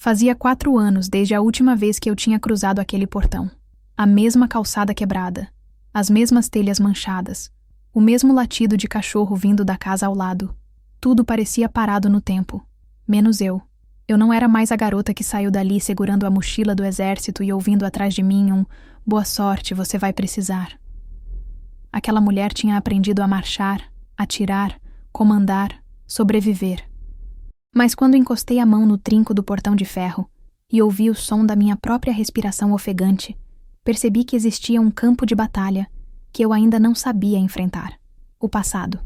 Fazia 4 anos desde a última vez que eu tinha cruzado aquele portão. A mesma calçada quebrada, as mesmas telhas manchadas, o mesmo latido de cachorro vindo da casa ao lado. Tudo parecia parado no tempo, menos eu. Eu não era mais a garota que saiu dali segurando a mochila do exército e ouvindo atrás de mim um "boa sorte, você vai precisar". Aquela mulher tinha aprendido a marchar, atirar, comandar, sobreviver. Mas quando encostei a mão no trinco do portão de ferro e ouvi o som da minha própria respiração ofegante, percebi que existia um campo de batalha que eu ainda não sabia enfrentar: o passado.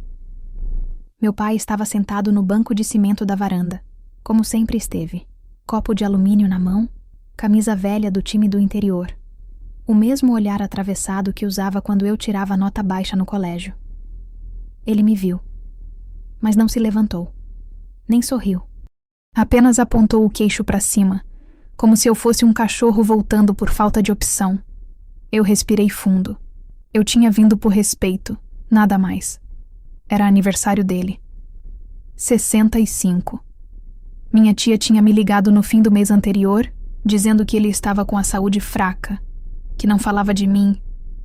Meu pai estava sentado no banco de cimento da varanda, como sempre esteve, copo de alumínio na mão, camisa velha do time do interior, o mesmo olhar atravessado que usava quando eu tirava nota baixa no colégio. Ele me viu, mas não se levantou, nem sorriu. Apenas apontou o queixo para cima, como se eu fosse um cachorro voltando por falta de opção. Eu respirei fundo. Eu tinha vindo por respeito, nada mais. Era aniversário dele. 65. Minha tia tinha me ligado no fim do mês anterior, dizendo que ele estava com a saúde fraca, que não falava de mim,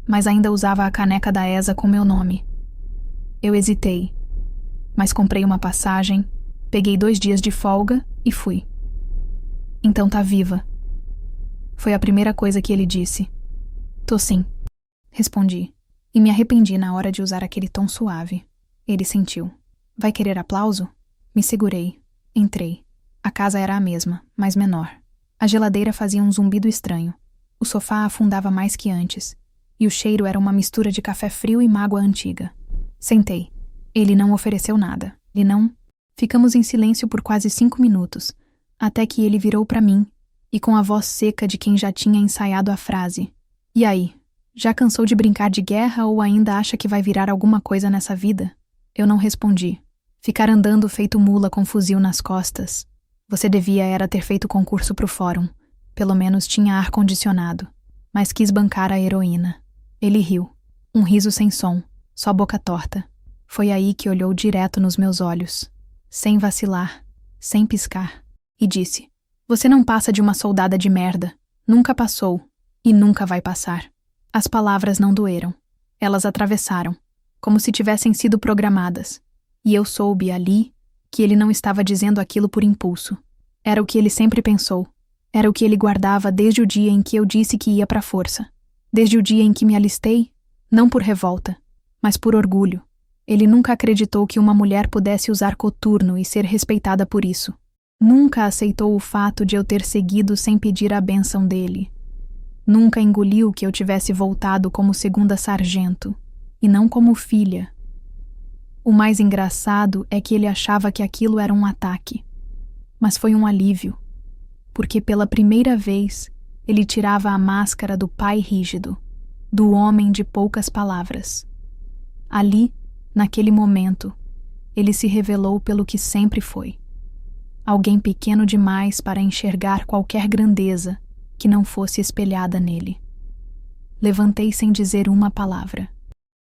mas ainda usava a caneca da ESA com meu nome. Eu hesitei, mas comprei uma passagem, peguei 2 dias de folga e fui. Então tá viva. Foi a primeira coisa que ele disse. Tô sim, respondi, e me arrependi na hora de usar aquele tom suave. Ele sentiu. Vai querer aplauso? Me segurei. Entrei. A casa era a mesma, mas menor. A geladeira fazia um zumbido estranho. O sofá afundava mais que antes, e o cheiro era uma mistura de café frio e mágoa antiga. Sentei. Ele não ofereceu nada. Ele não... Ficamos em silêncio por quase 5 minutos, até que ele virou para mim, e com a voz seca de quem já tinha ensaiado a frase: "E aí, já cansou de brincar de guerra ou ainda acha que vai virar alguma coisa nessa vida?" Eu não respondi. Ficar andando feito mula com fuzil nas costas. Você devia era ter feito concurso pro fórum. Pelo menos tinha ar-condicionado. Mas quis bancar a heroína. Ele riu. Um riso sem som, só boca torta. Foi aí que olhou direto nos meus olhos, sem vacilar, sem piscar, e disse: "Você não passa de uma soldada de merda. Nunca passou, e nunca vai passar." As palavras não doeram. Elas atravessaram, como se tivessem sido programadas. E eu soube ali que ele não estava dizendo aquilo por impulso. Era o que ele sempre pensou. Era o que ele guardava desde o dia em que eu disse que ia pra força. Desde o dia em que me alistei, não por revolta, mas por orgulho. Ele nunca acreditou que uma mulher pudesse usar coturno e ser respeitada por isso. Nunca aceitou o fato de eu ter seguido sem pedir a bênção dele. Nunca engoliu que eu tivesse voltado como segunda sargento, e não como filha. O mais engraçado é que ele achava que aquilo era um ataque. Mas foi um alívio, porque pela primeira vez ele tirava a máscara do pai rígido, do homem de poucas palavras. Ali, naquele momento, ele se revelou pelo que sempre foi. Alguém pequeno demais para enxergar qualquer grandeza que não fosse espelhada nele. Levantei sem dizer uma palavra.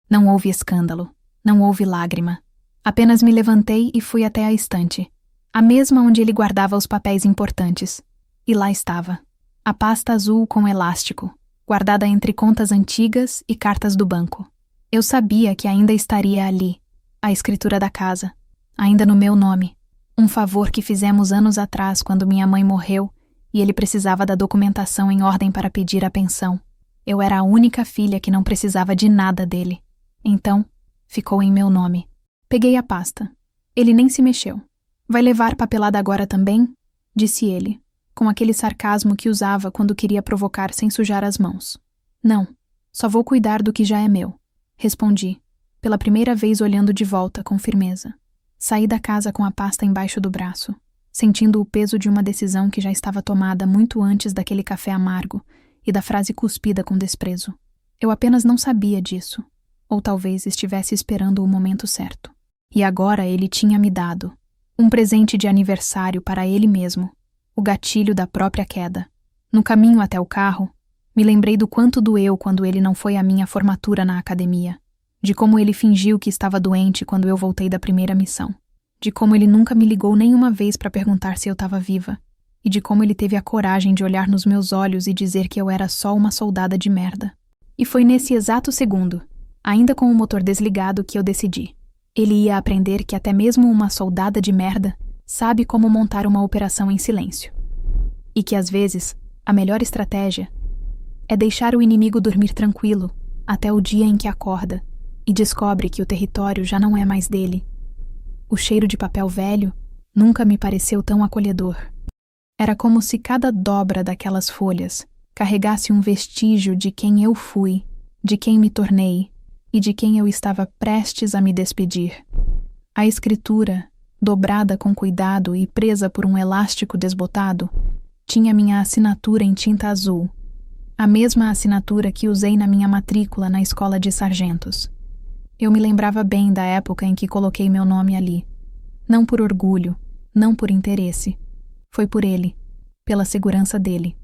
Não houve escândalo, não houve lágrima. Apenas me levantei e fui até a estante, a mesma onde ele guardava os papéis importantes. E lá estava, a pasta azul com elástico, guardada entre contas antigas e cartas do banco. Eu sabia que ainda estaria ali, a escritura da casa, ainda no meu nome, um favor que fizemos anos atrás quando minha mãe morreu e ele precisava da documentação em ordem para pedir a pensão. Eu era a única filha que não precisava de nada dele. Então, ficou em meu nome. Peguei a pasta. Ele nem se mexeu. Vai levar papelada agora também? Disse ele, com aquele sarcasmo que usava quando queria provocar sem sujar as mãos. Não, só vou cuidar do que já é meu. Respondi, pela primeira vez olhando de volta com firmeza. Saí da casa com a pasta embaixo do braço, sentindo o peso de uma decisão que já estava tomada muito antes daquele café amargo e da frase cuspida com desprezo. Eu apenas não sabia disso, ou talvez estivesse esperando o momento certo. E agora ele tinha me dado um presente de aniversário para ele mesmo, o gatilho da própria queda. No caminho até o carro, me lembrei do quanto doeu quando ele não foi à minha formatura na academia, de como ele fingiu que estava doente quando eu voltei da primeira missão, de como ele nunca me ligou nenhuma vez para perguntar se eu estava viva, e de como ele teve a coragem de olhar nos meus olhos e dizer que eu era só uma soldada de merda. E foi nesse exato segundo, ainda com o motor desligado, que eu decidi. Ele ia aprender que até mesmo uma soldada de merda sabe como montar uma operação em silêncio. E que às vezes, a melhor estratégia é deixar o inimigo dormir tranquilo até o dia em que acorda e descobre que o território já não é mais dele. O cheiro de papel velho nunca me pareceu tão acolhedor. Era como se cada dobra daquelas folhas carregasse um vestígio de quem eu fui, de quem me tornei e de quem eu estava prestes a me despedir. A escritura, dobrada com cuidado e presa por um elástico desbotado, tinha minha assinatura em tinta azul, a mesma assinatura que usei na minha matrícula na escola de sargentos. Eu me lembrava bem da época em que coloquei meu nome ali. Não por orgulho, não por interesse. Foi por ele, pela segurança dele,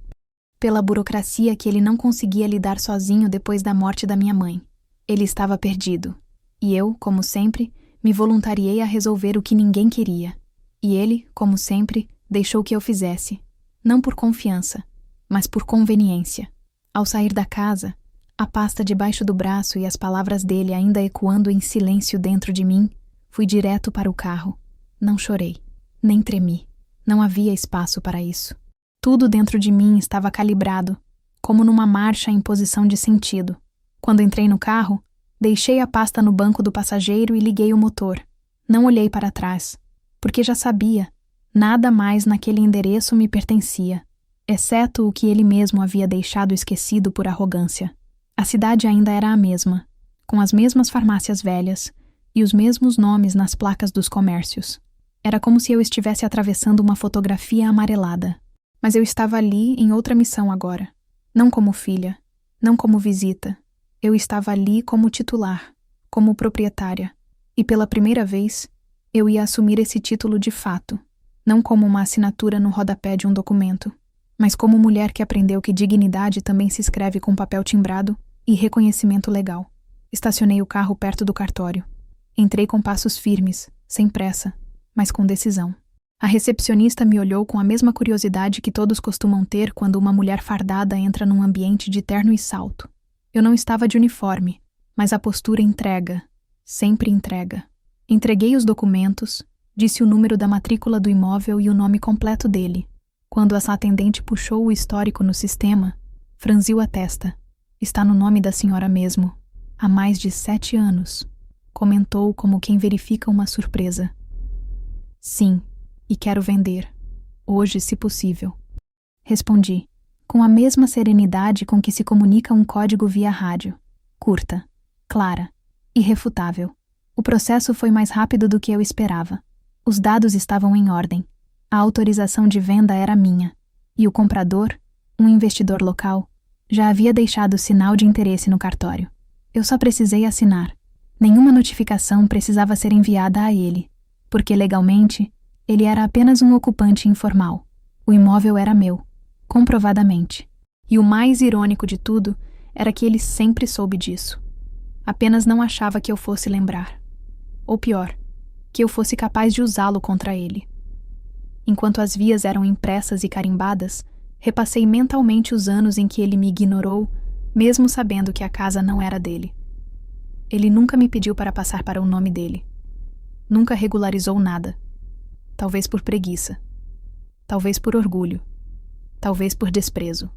pela burocracia que ele não conseguia lidar sozinho depois da morte da minha mãe. Ele estava perdido, e eu, como sempre, me voluntariei a resolver o que ninguém queria. E ele, como sempre, deixou que eu fizesse, não por confiança, mas por conveniência. Ao sair da casa, a pasta debaixo do braço e as palavras dele ainda ecoando em silêncio dentro de mim, fui direto para o carro. Não chorei, nem tremi. Não havia espaço para isso. Tudo dentro de mim estava calibrado, como numa marcha em posição de sentido. Quando entrei no carro, deixei a pasta no banco do passageiro e liguei o motor. Não olhei para trás, porque já sabia, nada mais naquele endereço me pertencia, exceto o que ele mesmo havia deixado esquecido por arrogância. A cidade ainda era a mesma, com as mesmas farmácias velhas e os mesmos nomes nas placas dos comércios. Era como se eu estivesse atravessando uma fotografia amarelada. Mas eu estava ali em outra missão agora. Não como filha, não como visita. Eu estava ali como titular, como proprietária. E pela primeira vez, eu ia assumir esse título de fato. Não como uma assinatura no rodapé de um documento, mas como mulher que aprendeu que dignidade também se escreve com papel timbrado e reconhecimento legal. Estacionei o carro perto do cartório. Entrei com passos firmes, sem pressa, mas com decisão. A recepcionista me olhou com a mesma curiosidade que todos costumam ter quando uma mulher fardada entra num ambiente de terno e salto. Eu não estava de uniforme, mas a postura entrega, sempre entrega. Entreguei os documentos, disse o número da matrícula do imóvel e o nome completo dele. Quando essa atendente puxou o histórico no sistema, franziu a testa. Está no nome da senhora mesmo, há mais de 7 anos. Comentou como quem verifica uma surpresa. Sim, e quero vender. Hoje, se possível. Respondi, com a mesma serenidade com que se comunica um código via rádio. Curta, clara, irrefutável. O processo foi mais rápido do que eu esperava. Os dados estavam em ordem. A autorização de venda era minha. E o comprador, um investidor local, já havia deixado sinal de interesse no cartório. Eu só precisei assinar. Nenhuma notificação precisava ser enviada a ele, porque legalmente ele era apenas um ocupante informal. O imóvel era meu, comprovadamente. E o mais irônico de tudo era que ele sempre soube disso. Apenas não achava que eu fosse lembrar. Ou pior, que eu fosse capaz de usá-lo contra ele. Enquanto as vias eram impressas e carimbadas, repassei mentalmente os anos em que ele me ignorou, mesmo sabendo que a casa não era dele. Ele nunca me pediu para passar para o nome dele. Nunca regularizou nada. Talvez por preguiça. Talvez por orgulho. Talvez por desprezo.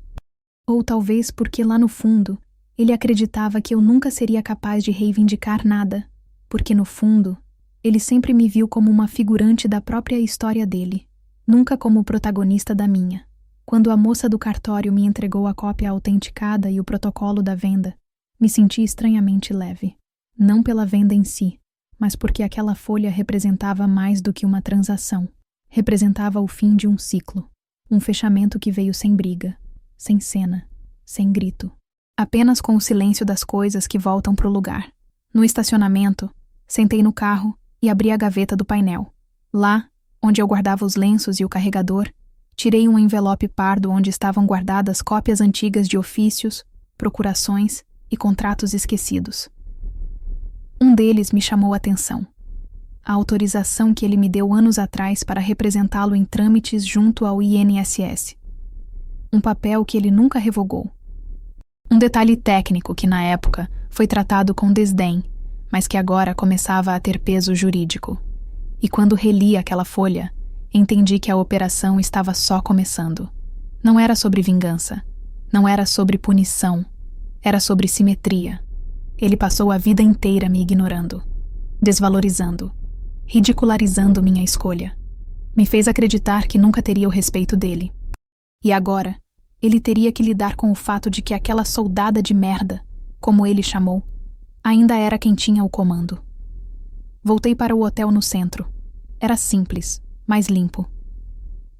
Ou talvez porque lá no fundo, ele acreditava que eu nunca seria capaz de reivindicar nada, porque no fundo, ele sempre me viu como uma figurante da própria história dele, nunca como protagonista da minha. Quando a moça do cartório me entregou a cópia autenticada e o protocolo da venda, me senti estranhamente leve. Não pela venda em si, mas porque aquela folha representava mais do que uma transação. Representava o fim de um ciclo, um fechamento que veio sem briga, sem cena, sem grito. Apenas com o silêncio das coisas que voltam pro lugar. No estacionamento, sentei no carro e abri a gaveta do painel. Lá, onde eu guardava os lenços e o carregador, tirei um envelope pardo onde estavam guardadas cópias antigas de ofícios, procurações e contratos esquecidos. Um deles me chamou a atenção. a autorização que ele me deu anos atrás para representá-lo em trâmites junto ao INSS. Um papel que ele nunca revogou. Um detalhe técnico que, na época, foi tratado com desdém, mas que agora começava a ter peso jurídico. E quando reli aquela folha, entendi que a operação estava só começando. Não era sobre vingança, não era sobre punição, era sobre simetria. Ele passou a vida inteira me ignorando, desvalorizando, ridicularizando minha escolha. Me fez acreditar que nunca teria o respeito dele. E agora, ele teria que lidar com o fato de que aquela soldada de merda, como ele chamou, ainda era quem tinha o comando. Voltei para o hotel no centro. Era simples, mais limpo.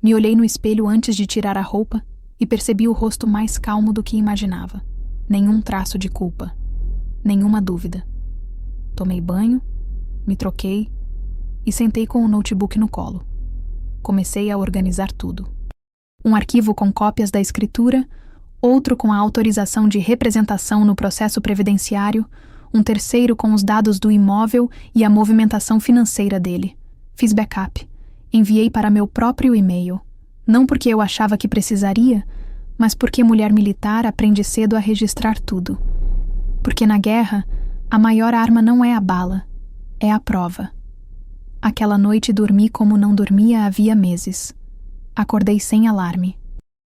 Me olhei no espelho antes de tirar a roupa e percebi o rosto mais calmo do que imaginava. Nenhum traço de culpa. Nenhuma dúvida. Tomei banho, me troquei e sentei com o notebook no colo. Comecei a organizar tudo. Um arquivo com cópias da escritura, outro com a autorização de representação no processo previdenciário, um terceiro com os dados do imóvel e a movimentação financeira dele. Fiz backup. Enviei para meu próprio e-mail. Não porque eu achava que precisaria, mas porque mulher militar aprende cedo a registrar tudo. Porque na guerra, a maior arma não é a bala, é a prova. Aquela noite dormi como não dormia havia meses. Acordei sem alarme.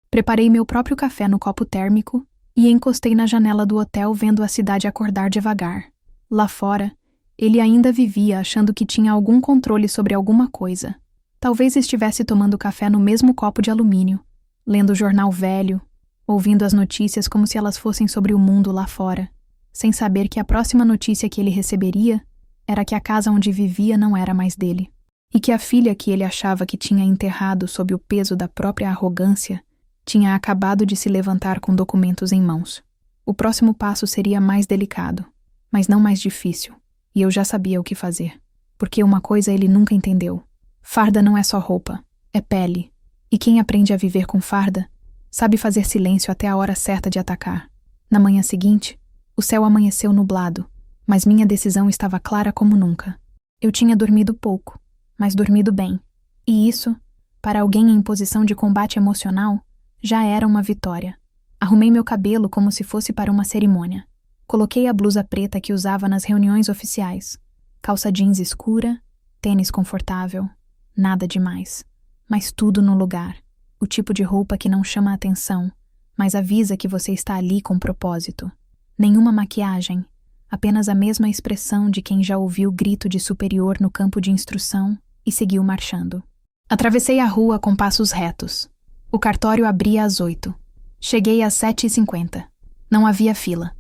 Preparei meu próprio café no copo térmico e encostei na janela do hotel vendo a cidade acordar devagar. Lá fora, ele ainda vivia achando que tinha algum controle sobre alguma coisa. Talvez estivesse tomando café no mesmo copo de alumínio, lendo o jornal velho, ouvindo as notícias como se elas fossem sobre o mundo lá fora, sem saber que a próxima notícia que ele receberia era que a casa onde vivia não era mais dele, e que a filha que ele achava que tinha enterrado sob o peso da própria arrogância tinha acabado de se levantar com documentos em mãos. O próximo passo seria mais delicado, mas não mais difícil, e eu já sabia o que fazer, porque uma coisa ele nunca entendeu. Farda não é só roupa, é pele, e quem aprende a viver com farda sabe fazer silêncio até a hora certa de atacar. Na manhã seguinte, o céu amanheceu nublado, mas minha decisão estava clara como nunca. Eu tinha dormido pouco, mas dormido bem, e isso, para alguém em posição de combate emocional, já era uma vitória. Arrumei meu cabelo como se fosse para uma cerimônia. Coloquei a blusa preta que usava nas reuniões oficiais, calça jeans escura, tênis confortável, nada demais, mas tudo no lugar. O tipo de roupa que não chama a atenção, mas avisa que você está ali com propósito. Nenhuma maquiagem, apenas a mesma expressão de quem já ouviu o grito de superior no campo de instrução e seguiu marchando. Atravessei a rua com passos retos. O cartório abria às 8. Cheguei às 7h50. Não havia fila.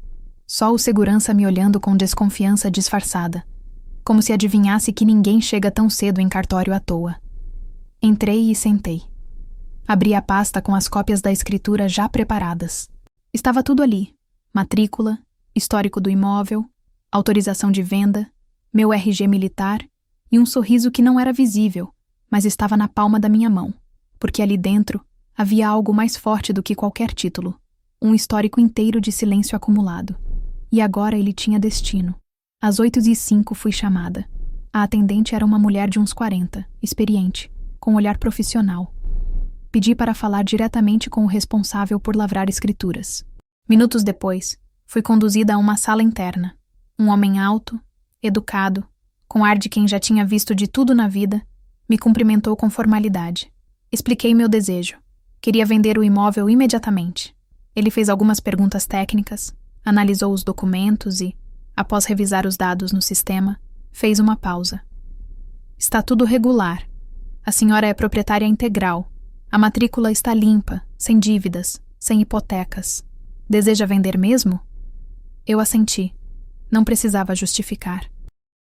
Só o segurança me olhando com desconfiança disfarçada, como se adivinhasse que ninguém chega tão cedo em cartório à toa. Entrei e sentei. Abri a pasta com as cópias da escritura já preparadas. Estava tudo ali: matrícula, histórico do imóvel, autorização de venda, meu RG militar e um sorriso que não era visível, mas estava na palma da minha mão, porque ali dentro havia algo mais forte do que qualquer título, um histórico inteiro de silêncio acumulado. E agora ele tinha destino. Às 8h05 fui chamada. A atendente era uma mulher de uns 40, experiente, com olhar profissional. Pedi para falar diretamente com o responsável por lavrar escrituras. Minutos depois, fui conduzida a uma sala interna. Um homem alto, educado, com ar de quem já tinha visto de tudo na vida, me cumprimentou com formalidade. Expliquei meu desejo. Queria vender o imóvel imediatamente. Ele fez algumas perguntas técnicas, analisou os documentos e, após revisar os dados no sistema, fez uma pausa. Está tudo regular. A senhora é proprietária integral. A matrícula está limpa, sem dívidas, sem hipotecas. Deseja vender mesmo? Eu assenti. Não precisava justificar.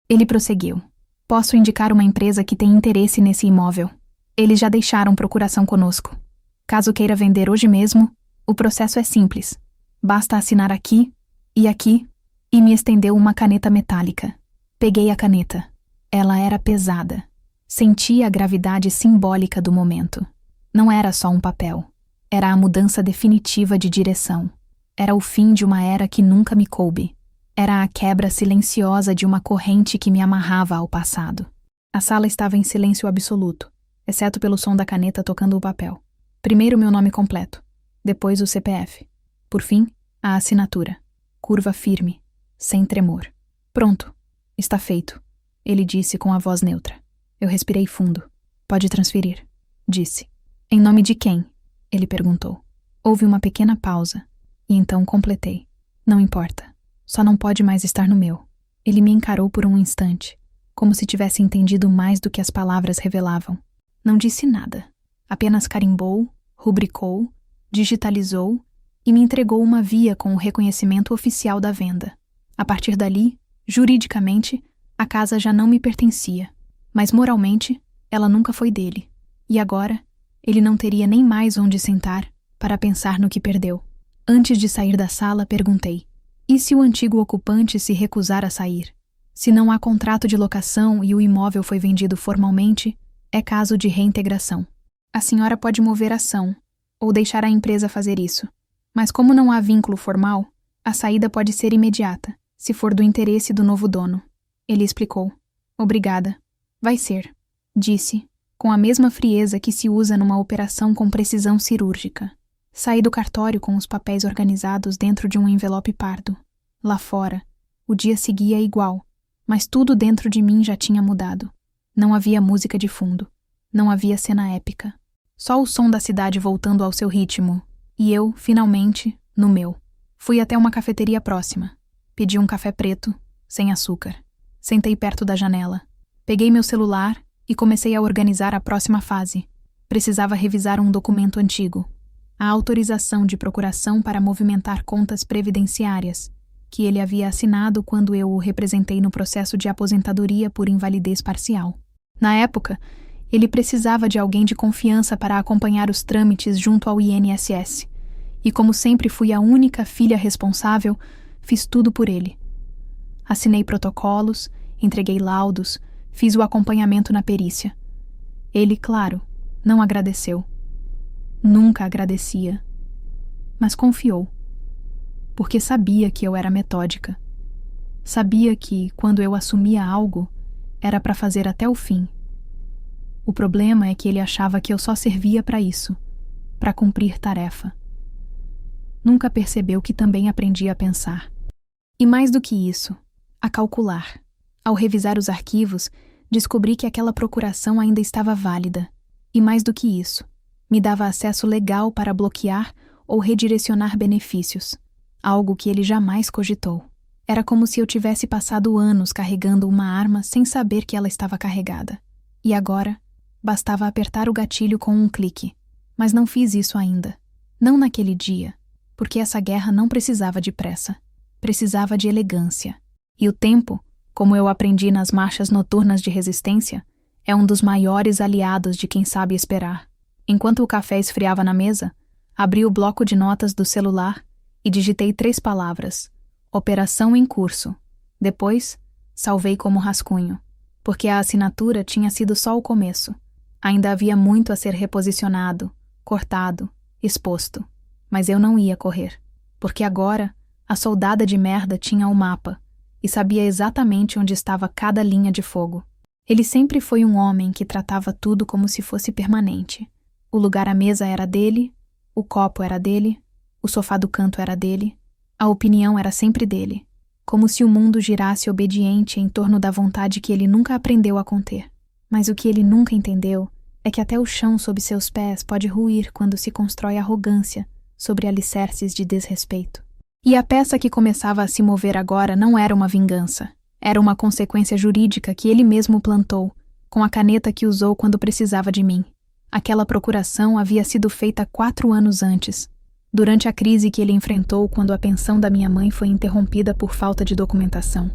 Ele prosseguiu. Posso indicar uma empresa que tem interesse nesse imóvel. Eles já deixaram procuração conosco. Caso queira vender hoje mesmo, o processo é simples. Basta assinar aqui e me estendeu uma caneta metálica. Peguei a caneta. Ela era pesada. Senti a gravidade simbólica do momento. Não era só um papel. Era a mudança definitiva de direção. Era o fim de uma era que nunca me coube. Era a quebra silenciosa de uma corrente que me amarrava ao passado. A sala estava em silêncio absoluto, exceto pelo som da caneta tocando o papel. Primeiro meu nome completo, depois o CPF. Por fim, a assinatura. Curva firme, sem tremor. Pronto, está feito, ele disse com a voz neutra. Eu respirei fundo. Pode transferir, disse. Em nome de quem? Ele perguntou. Houve uma pequena pausa, e então completei. Não importa, só não pode mais estar no meu. Ele me encarou por um instante, como se tivesse entendido mais do que as palavras revelavam. Não disse nada, apenas carimbou, rubricou, digitalizou e me entregou uma via com o reconhecimento oficial da venda. A partir dali, juridicamente, a casa já não me pertencia, mas moralmente, ela nunca foi dele. E agora, ele não teria nem mais onde sentar para pensar no que perdeu. Antes de sair da sala, perguntei: e se o antigo ocupante se recusar a sair? Se não há contrato de locação e o imóvel foi vendido formalmente, é caso de reintegração. A senhora pode mover ação, ou deixar a empresa fazer isso. Mas como não há vínculo formal, a saída pode ser imediata, se for do interesse do novo dono. Ele explicou. Obrigada. Vai ser, disse, com a mesma frieza que se usa numa operação com precisão cirúrgica. Saí do cartório com os papéis organizados dentro de um envelope pardo. Lá fora, o dia seguia igual, mas tudo dentro de mim já tinha mudado. Não havia música de fundo. Não havia cena épica. Só o som da cidade voltando ao seu ritmo. E eu, finalmente, no meu. Fui até uma cafeteria próxima. Pedi um café preto, sem açúcar. Sentei perto da janela. Peguei meu celular e comecei a organizar a próxima fase. Precisava revisar um documento antigo. A autorização de procuração para movimentar contas previdenciárias, que ele havia assinado quando eu o representei no processo de aposentadoria por invalidez parcial. Na época, ele precisava de alguém de confiança para acompanhar os trâmites junto ao INSS. E como sempre fui a única filha responsável, fiz tudo por ele. Assinei protocolos, entreguei laudos, fiz o acompanhamento na perícia. Ele, claro, não agradeceu. Nunca agradecia. Mas confiou. Porque sabia que eu era metódica. Sabia que, quando eu assumia algo, era para fazer até o fim. O problema é que ele achava que eu só servia para isso, para cumprir tarefa. Nunca percebeu que também aprendi a pensar. E mais do que isso, a calcular. Ao revisar os arquivos, descobri que aquela procuração ainda estava válida. E mais do que isso, me dava acesso legal para bloquear ou redirecionar benefícios, algo que ele jamais cogitou. Era como se eu tivesse passado anos carregando uma arma sem saber que ela estava carregada. E agora, bastava apertar o gatilho com um clique. Mas não fiz isso ainda. Não naquele dia, porque essa guerra não precisava de pressa. Precisava de elegância. E o tempo, como eu aprendi nas marchas noturnas de resistência, é um dos maiores aliados de quem sabe esperar. Enquanto o café esfriava na mesa, abri o bloco de notas do celular e digitei 3 palavras. Operação em curso. Depois, salvei como rascunho, porque a assinatura tinha sido só o começo. Ainda havia muito a ser reposicionado, cortado, exposto. Mas eu não ia correr, porque agora a soldada de merda tinha o mapa e sabia exatamente onde estava cada linha de fogo. Ele sempre foi um homem que tratava tudo como se fosse permanente. O lugar à mesa era dele, o copo era dele, o sofá do canto era dele, a opinião era sempre dele, como se o mundo girasse obediente em torno da vontade que ele nunca aprendeu a conter. Mas o que ele nunca entendeu é que até o chão sob seus pés pode ruir quando se constrói arrogância sobre alicerces de desrespeito. E a peça que começava a se mover agora não era uma vingança, era uma consequência jurídica que ele mesmo plantou, com a caneta que usou quando precisava de mim. Aquela procuração havia sido feita 4 anos antes, durante a crise que ele enfrentou quando a pensão da minha mãe foi interrompida por falta de documentação.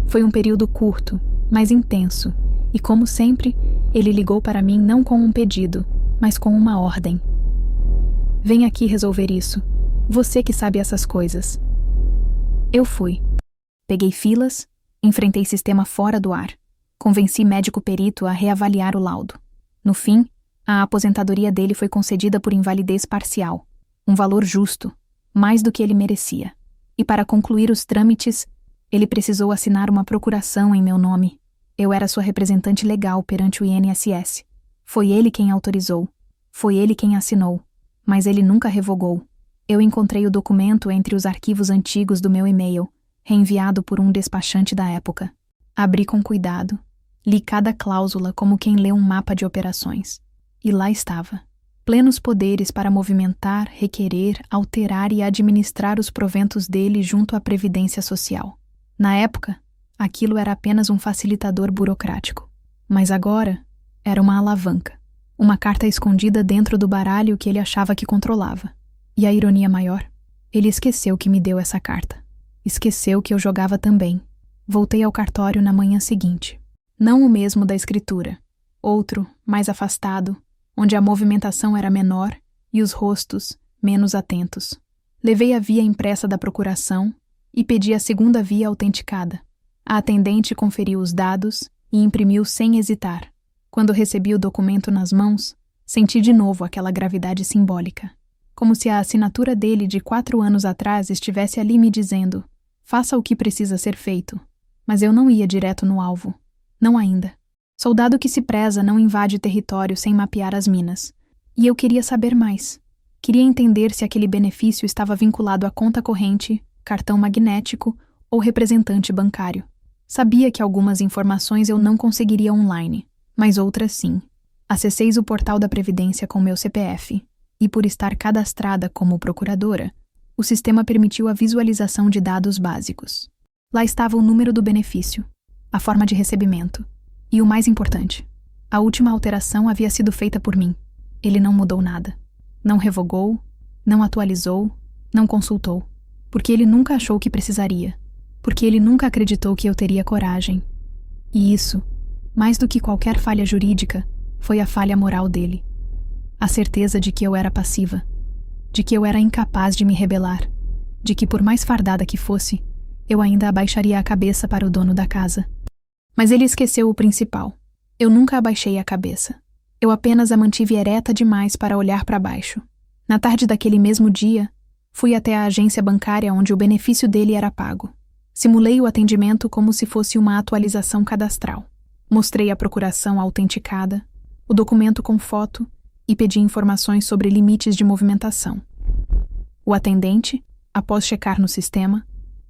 Foi um período curto, mas intenso, e como sempre, ele ligou para mim não com um pedido, mas com uma ordem. Vem aqui resolver isso. Você que sabe essas coisas. Eu fui. Peguei filas, enfrentei sistema fora do ar. Convenci médico perito a reavaliar o laudo. No fim, a aposentadoria dele foi concedida por invalidez parcial. Um valor justo, mais do que ele merecia. E para concluir os trâmites, ele precisou assinar uma procuração em meu nome. Eu era sua representante legal perante o INSS. Foi ele quem autorizou. Foi ele quem assinou. Mas ele nunca revogou. Eu encontrei o documento entre os arquivos antigos do meu e-mail, reenviado por um despachante da época. Abri com cuidado. Li cada cláusula como quem lê um mapa de operações. E lá estava. Plenos poderes para movimentar, requerer, alterar e administrar os proventos dele junto à Previdência Social. Na época, aquilo era apenas um facilitador burocrático. Mas agora, era uma alavanca. Uma carta escondida dentro do baralho que ele achava que controlava. E a ironia maior? Ele esqueceu que me deu essa carta. Esqueceu que eu jogava também. Voltei ao cartório na manhã seguinte. Não o mesmo da escritura. Outro, mais afastado, onde a movimentação era menor e os rostos menos atentos. Levei a via impressa da procuração e pedi a segunda via autenticada. A atendente conferiu os dados e imprimiu sem hesitar. Quando recebi o documento nas mãos, senti de novo aquela gravidade simbólica. Como se a assinatura dele de 4 anos atrás estivesse ali me dizendo: faça o que precisa ser feito. Mas eu não ia direto no alvo. Não ainda. Soldado que se preza não invade território sem mapear as minas. E eu queria saber mais. Queria entender se aquele benefício estava vinculado à conta corrente, cartão magnético ou representante bancário. Sabia que algumas informações eu não conseguiria online, mas outras sim. Acessei o portal da Previdência com meu CPF. E por estar cadastrada como procuradora, o sistema permitiu a visualização de dados básicos. Lá estava o número do benefício, a forma de recebimento e o mais importante, a última alteração havia sido feita por mim. Ele não mudou nada. Não revogou, não atualizou, não consultou, porque ele nunca achou que precisaria, porque ele nunca acreditou que eu teria coragem. E isso, mais do que qualquer falha jurídica, foi a falha moral dele. A certeza de que eu era passiva, de que eu era incapaz de me rebelar, de que por mais fardada que fosse, eu ainda abaixaria a cabeça para o dono da casa. Mas ele esqueceu o principal. Eu nunca abaixei a cabeça. Eu apenas a mantive ereta demais para olhar para baixo. Na tarde daquele mesmo dia, fui até a agência bancária onde o benefício dele era pago. Simulei o atendimento como se fosse uma atualização cadastral. Mostrei a procuração autenticada, o documento com foto e pedi informações sobre limites de movimentação. O atendente, após checar no sistema,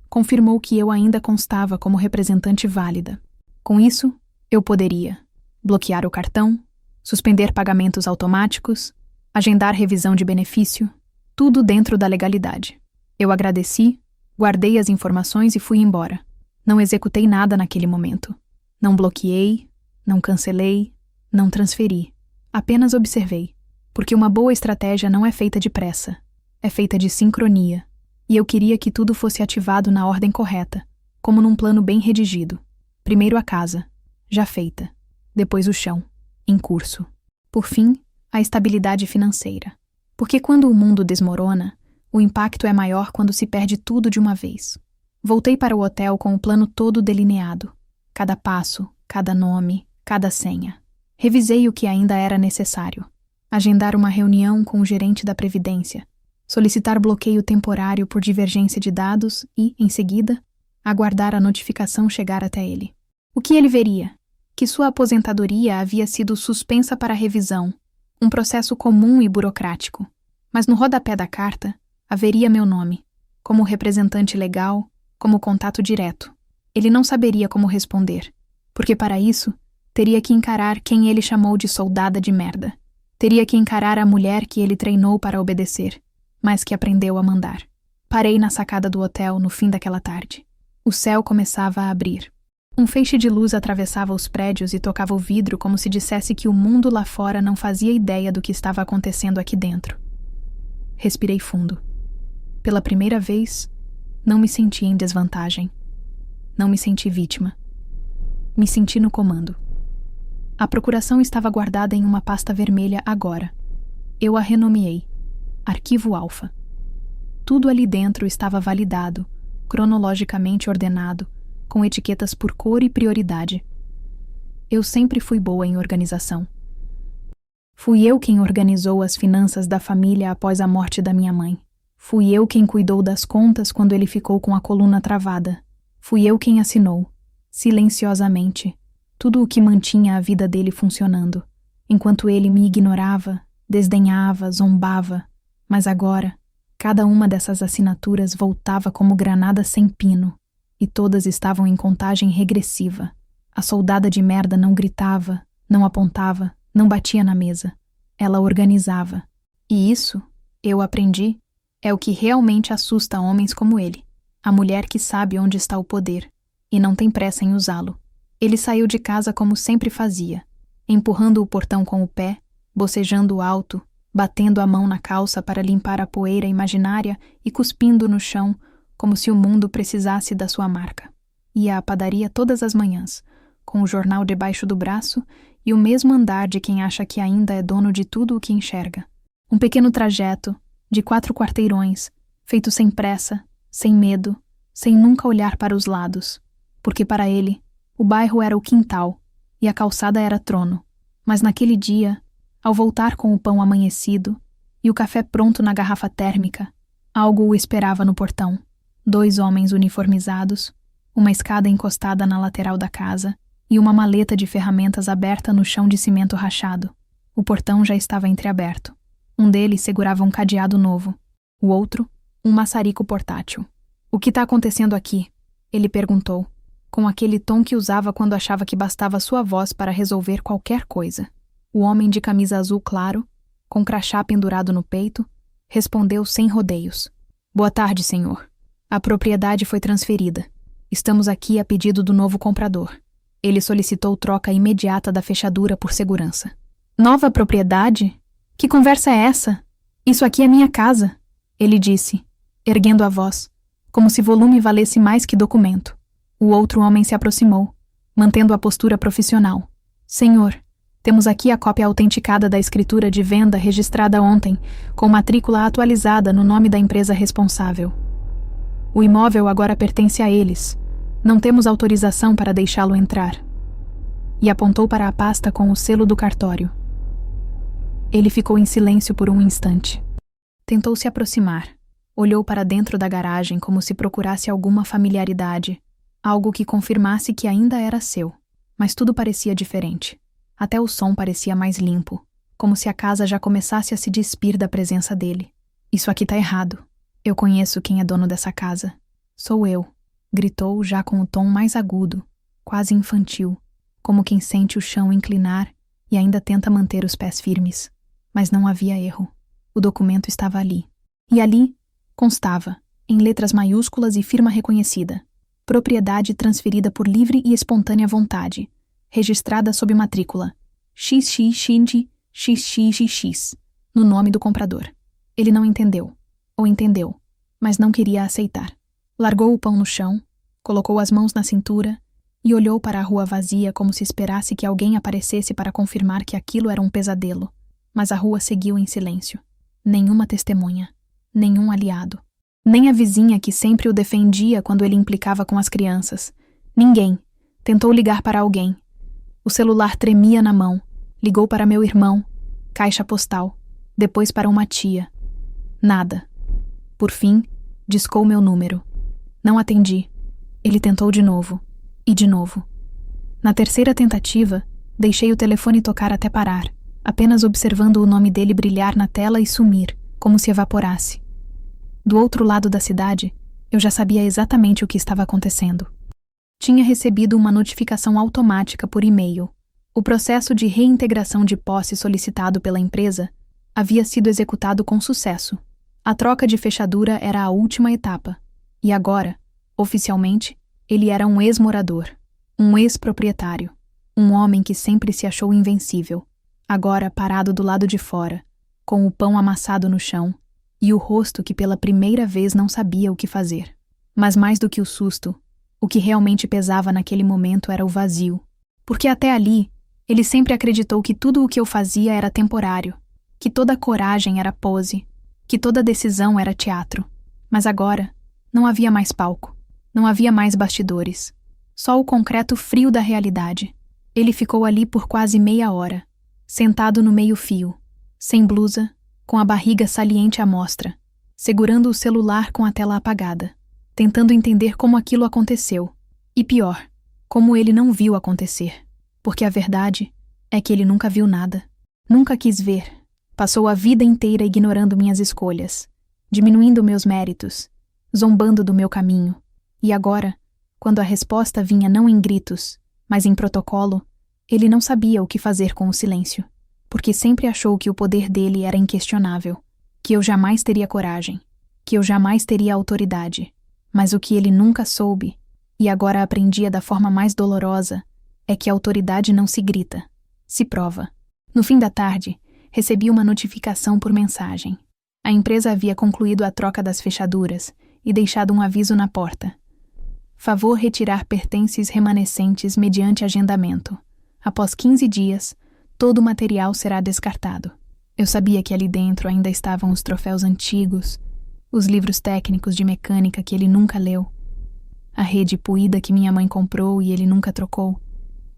confirmou que eu ainda constava como representante válida. Com isso, eu poderia bloquear o cartão, suspender pagamentos automáticos, agendar revisão de benefício, tudo dentro da legalidade. Eu agradeci, guardei as informações e fui embora. Não executei nada naquele momento. Não bloqueei, não cancelei, não transferi. Apenas observei, porque uma boa estratégia não é feita de pressa, é feita de sincronia, e eu queria que tudo fosse ativado na ordem correta, como num plano bem redigido. Primeiro a casa, já feita, depois o chão, em curso. Por fim, a estabilidade financeira. Porque quando o mundo desmorona, o impacto é maior quando se perde tudo de uma vez. Voltei para o hotel com o plano todo delineado, cada passo, cada nome, cada senha. Revisei o que ainda era necessário. Agendar uma reunião com o gerente da Previdência, solicitar bloqueio temporário por divergência de dados e, em seguida, aguardar a notificação chegar até ele. O que ele veria? Que sua aposentadoria havia sido suspensa para revisão, um processo comum e burocrático. Mas no rodapé da carta haveria meu nome, como representante legal, como contato direto. Ele não saberia como responder, porque para isso teria que encarar quem ele chamou de soldada de merda. Teria que encarar a mulher que ele treinou para obedecer, mas que aprendeu a mandar. Parei na sacada do hotel no fim daquela tarde. O céu começava a abrir. Um feixe de luz atravessava os prédios e tocava o vidro como se dissesse que o mundo lá fora não fazia ideia do que estava acontecendo aqui dentro. Respirei fundo. Pela primeira vez, não me senti em desvantagem. Não me senti vítima. Me senti no comando. A procuração estava guardada em uma pasta vermelha agora. Eu a renomeei. Arquivo Alfa. Tudo ali dentro estava validado, cronologicamente ordenado, com etiquetas por cor e prioridade. Eu sempre fui boa em organização. Fui eu quem organizou as finanças da família após a morte da minha mãe. Fui eu quem cuidou das contas quando ele ficou com a coluna travada. Fui eu quem assinou, silenciosamente, tudo o que mantinha a vida dele funcionando, enquanto ele me ignorava, desdenhava, zombava. Mas agora, cada uma dessas assinaturas voltava como granada sem pino, e todas estavam em contagem regressiva. A soldada de merda não gritava, não apontava, não batia na mesa. Ela organizava. E isso, eu aprendi, é o que realmente assusta homens como ele. A mulher que sabe onde está o poder, e não tem pressa em usá-lo. Ele saiu de casa como sempre fazia, empurrando o portão com o pé, bocejando alto, batendo a mão na calça para limpar a poeira imaginária e cuspindo no chão, como se o mundo precisasse da sua marca. Ia à padaria todas as manhãs, com o jornal debaixo do braço e o mesmo andar de quem acha que ainda é dono de tudo o que enxerga. Um pequeno trajeto, de 4 quarteirões, feito sem pressa, sem medo, sem nunca olhar para os lados, porque para ele, o bairro era o quintal e a calçada era trono. Mas naquele dia, ao voltar com o pão amanhecido e o café pronto na garrafa térmica, algo o esperava no portão. 2 homens uniformizados, uma escada encostada na lateral da casa e uma maleta de ferramentas aberta no chão de cimento rachado. O portão já estava entreaberto. Um deles segurava um cadeado novo, o outro, um maçarico portátil. "O que está acontecendo aqui?" ele perguntou, com aquele tom que usava quando achava que bastava sua voz para resolver qualquer coisa. O homem de camisa azul claro, com crachá pendurado no peito, respondeu sem rodeios. "Boa tarde, senhor. A propriedade foi transferida. Estamos aqui a pedido do novo comprador. Ele solicitou troca imediata da fechadura por segurança." "Nova propriedade? Que conversa é essa? Isso aqui é minha casa," ele disse, erguendo a voz, como se volume valesse mais que documento. O outro homem se aproximou, mantendo a postura profissional. "Senhor, temos aqui a cópia autenticada da escritura de venda registrada ontem, com matrícula atualizada no nome da empresa responsável. O imóvel agora pertence a eles. Não temos autorização para deixá-lo entrar." E apontou para a pasta com o selo do cartório. Ele ficou em silêncio por um instante. Tentou se aproximar. Olhou para dentro da garagem como se procurasse alguma familiaridade, algo que confirmasse que ainda era seu. Mas tudo parecia diferente. Até o som parecia mais limpo, como se a casa já começasse a se despir da presença dele. "Isso aqui tá errado. Eu conheço quem é dono dessa casa. Sou eu," gritou já com o tom mais agudo, quase infantil, como quem sente o chão inclinar e ainda tenta manter os pés firmes. Mas não havia erro. O documento estava ali. E ali constava, em letras maiúsculas e firma reconhecida: propriedade transferida por livre e espontânea vontade, registrada sob matrícula XXXXXX, no nome do comprador. Ele não entendeu, ou entendeu, mas não queria aceitar. Largou o pão no chão, colocou as mãos na cintura e olhou para a rua vazia como se esperasse que alguém aparecesse para confirmar que aquilo era um pesadelo. Mas a rua seguiu em silêncio. Nenhuma testemunha, nenhum aliado. Nem a vizinha que sempre o defendia quando ele implicava com as crianças. Ninguém. Tentou ligar para alguém. O celular tremia na mão. Ligou para meu irmão. Caixa postal. Depois para uma tia. Nada. Por fim, discou meu número. Não atendi. Ele tentou de novo. E de novo. Na terceira tentativa, deixei o telefone tocar até parar, apenas observando o nome dele brilhar na tela e sumir, como se evaporasse. Do outro lado da cidade, eu já sabia exatamente o que estava acontecendo. Tinha recebido uma notificação automática por e-mail. O processo de reintegração de posse solicitado pela empresa havia sido executado com sucesso. A troca de fechadura era a última etapa. E agora, oficialmente, ele era um ex-morador, um ex-proprietário, um homem que sempre se achou invencível, agora parado do lado de fora, com o pão amassado no chão e o rosto que pela primeira vez não sabia o que fazer. Mas mais do que o susto, o que realmente pesava naquele momento era o vazio, porque até ali ele sempre acreditou que tudo o que eu fazia era temporário, que toda coragem era pose, que toda decisão era teatro. Mas agora não havia mais palco, não havia mais bastidores, só o concreto frio da realidade. Ele ficou ali por quase meia hora, sentado no meio-fio, sem blusa, com a barriga saliente à mostra, segurando o celular com a tela apagada, tentando entender como aquilo aconteceu. E pior, como ele não viu acontecer. Porque a verdade é que ele nunca viu nada. Nunca quis ver. Passou a vida inteira ignorando minhas escolhas, diminuindo meus méritos, zombando do meu caminho. E agora, quando a resposta vinha não em gritos, mas em protocolo, ele não sabia o que fazer com o silêncio, porque sempre achou que o poder dele era inquestionável, que eu jamais teria coragem, que eu jamais teria autoridade. Mas o que ele nunca soube, e agora aprendia da forma mais dolorosa, é que a autoridade não se grita, se prova. No fim da tarde, recebi uma notificação por mensagem. A empresa havia concluído a troca das fechaduras e deixado um aviso na porta. Favor retirar pertences remanescentes mediante agendamento. Após 15 dias, todo o material será descartado. Eu sabia que ali dentro ainda estavam os troféus antigos, os livros técnicos de mecânica que ele nunca leu, a rede puída que minha mãe comprou e ele nunca trocou,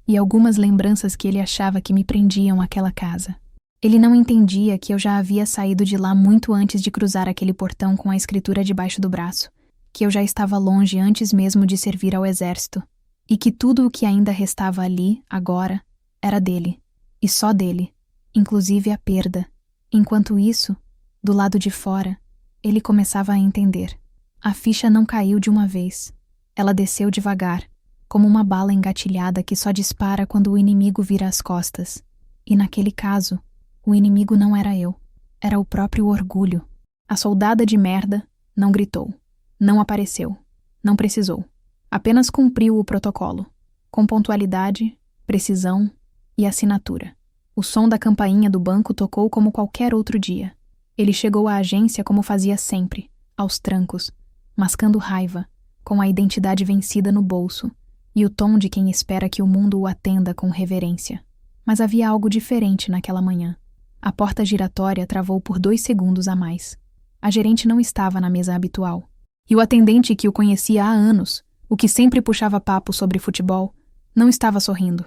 e algumas lembranças que ele achava que me prendiam àquela casa. Ele não entendia que eu já havia saído de lá muito antes de cruzar aquele portão com a escritura debaixo do braço, que eu já estava longe antes mesmo de servir ao exército, e que tudo o que ainda restava ali, agora, era dele, e só dele, inclusive a perda. Enquanto isso, do lado de fora, ele começava a entender. A ficha não caiu de uma vez. Ela desceu devagar, como uma bala engatilhada que só dispara quando o inimigo vira as costas. E naquele caso, o inimigo não era eu, era o próprio orgulho. A soldada de merda não gritou, não apareceu, não precisou. Apenas cumpriu o protocolo, com pontualidade, precisão e assinatura. O som da campainha do banco tocou como qualquer outro dia. Ele chegou à agência como fazia sempre, aos trancos, mascando raiva, com a identidade vencida no bolso e o tom de quem espera que o mundo o atenda com reverência. Mas havia algo diferente naquela manhã. A porta giratória travou por 2 segundos a mais. A gerente não estava na mesa habitual. E o atendente que o conhecia há anos, o que sempre puxava papo sobre futebol, não estava sorrindo.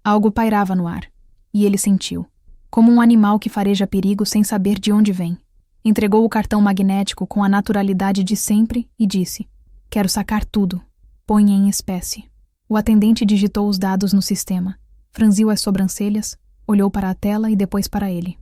Algo pairava no ar, e ele sentiu, como um animal que fareja perigo sem saber de onde vem. Entregou o cartão magnético com a naturalidade de sempre e disse: "Quero sacar tudo. Ponha em espécie." O atendente digitou os dados no sistema, franziu as sobrancelhas, olhou para a tela e depois para ele.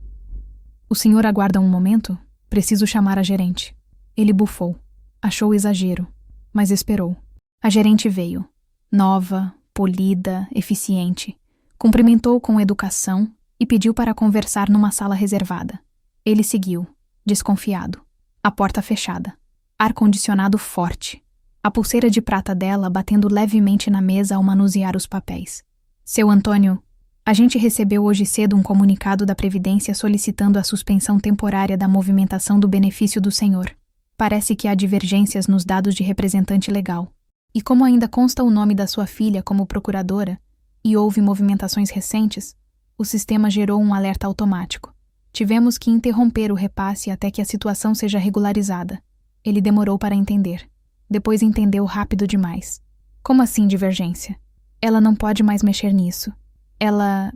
"O senhor aguarda um momento? Preciso chamar a gerente." Ele bufou. Achou exagero, mas esperou. A gerente veio, nova, polida, eficiente. Cumprimentou com educação e pediu para conversar numa sala reservada. Ele seguiu, desconfiado. A porta fechada. Ar-condicionado forte. A pulseira de prata dela batendo levemente na mesa ao manusear os papéis. "Seu Antônio, a gente recebeu hoje cedo um comunicado da Previdência solicitando a suspensão temporária da movimentação do benefício do senhor. Parece que há divergências nos dados de representante legal. E como ainda consta o nome da sua filha como procuradora, e houve movimentações recentes, o sistema gerou um alerta automático. Tivemos que interromper o repasse até que a situação seja regularizada." Ele demorou para entender. Depois entendeu rápido demais. "Como assim divergência? Ela não pode mais mexer nisso. Ela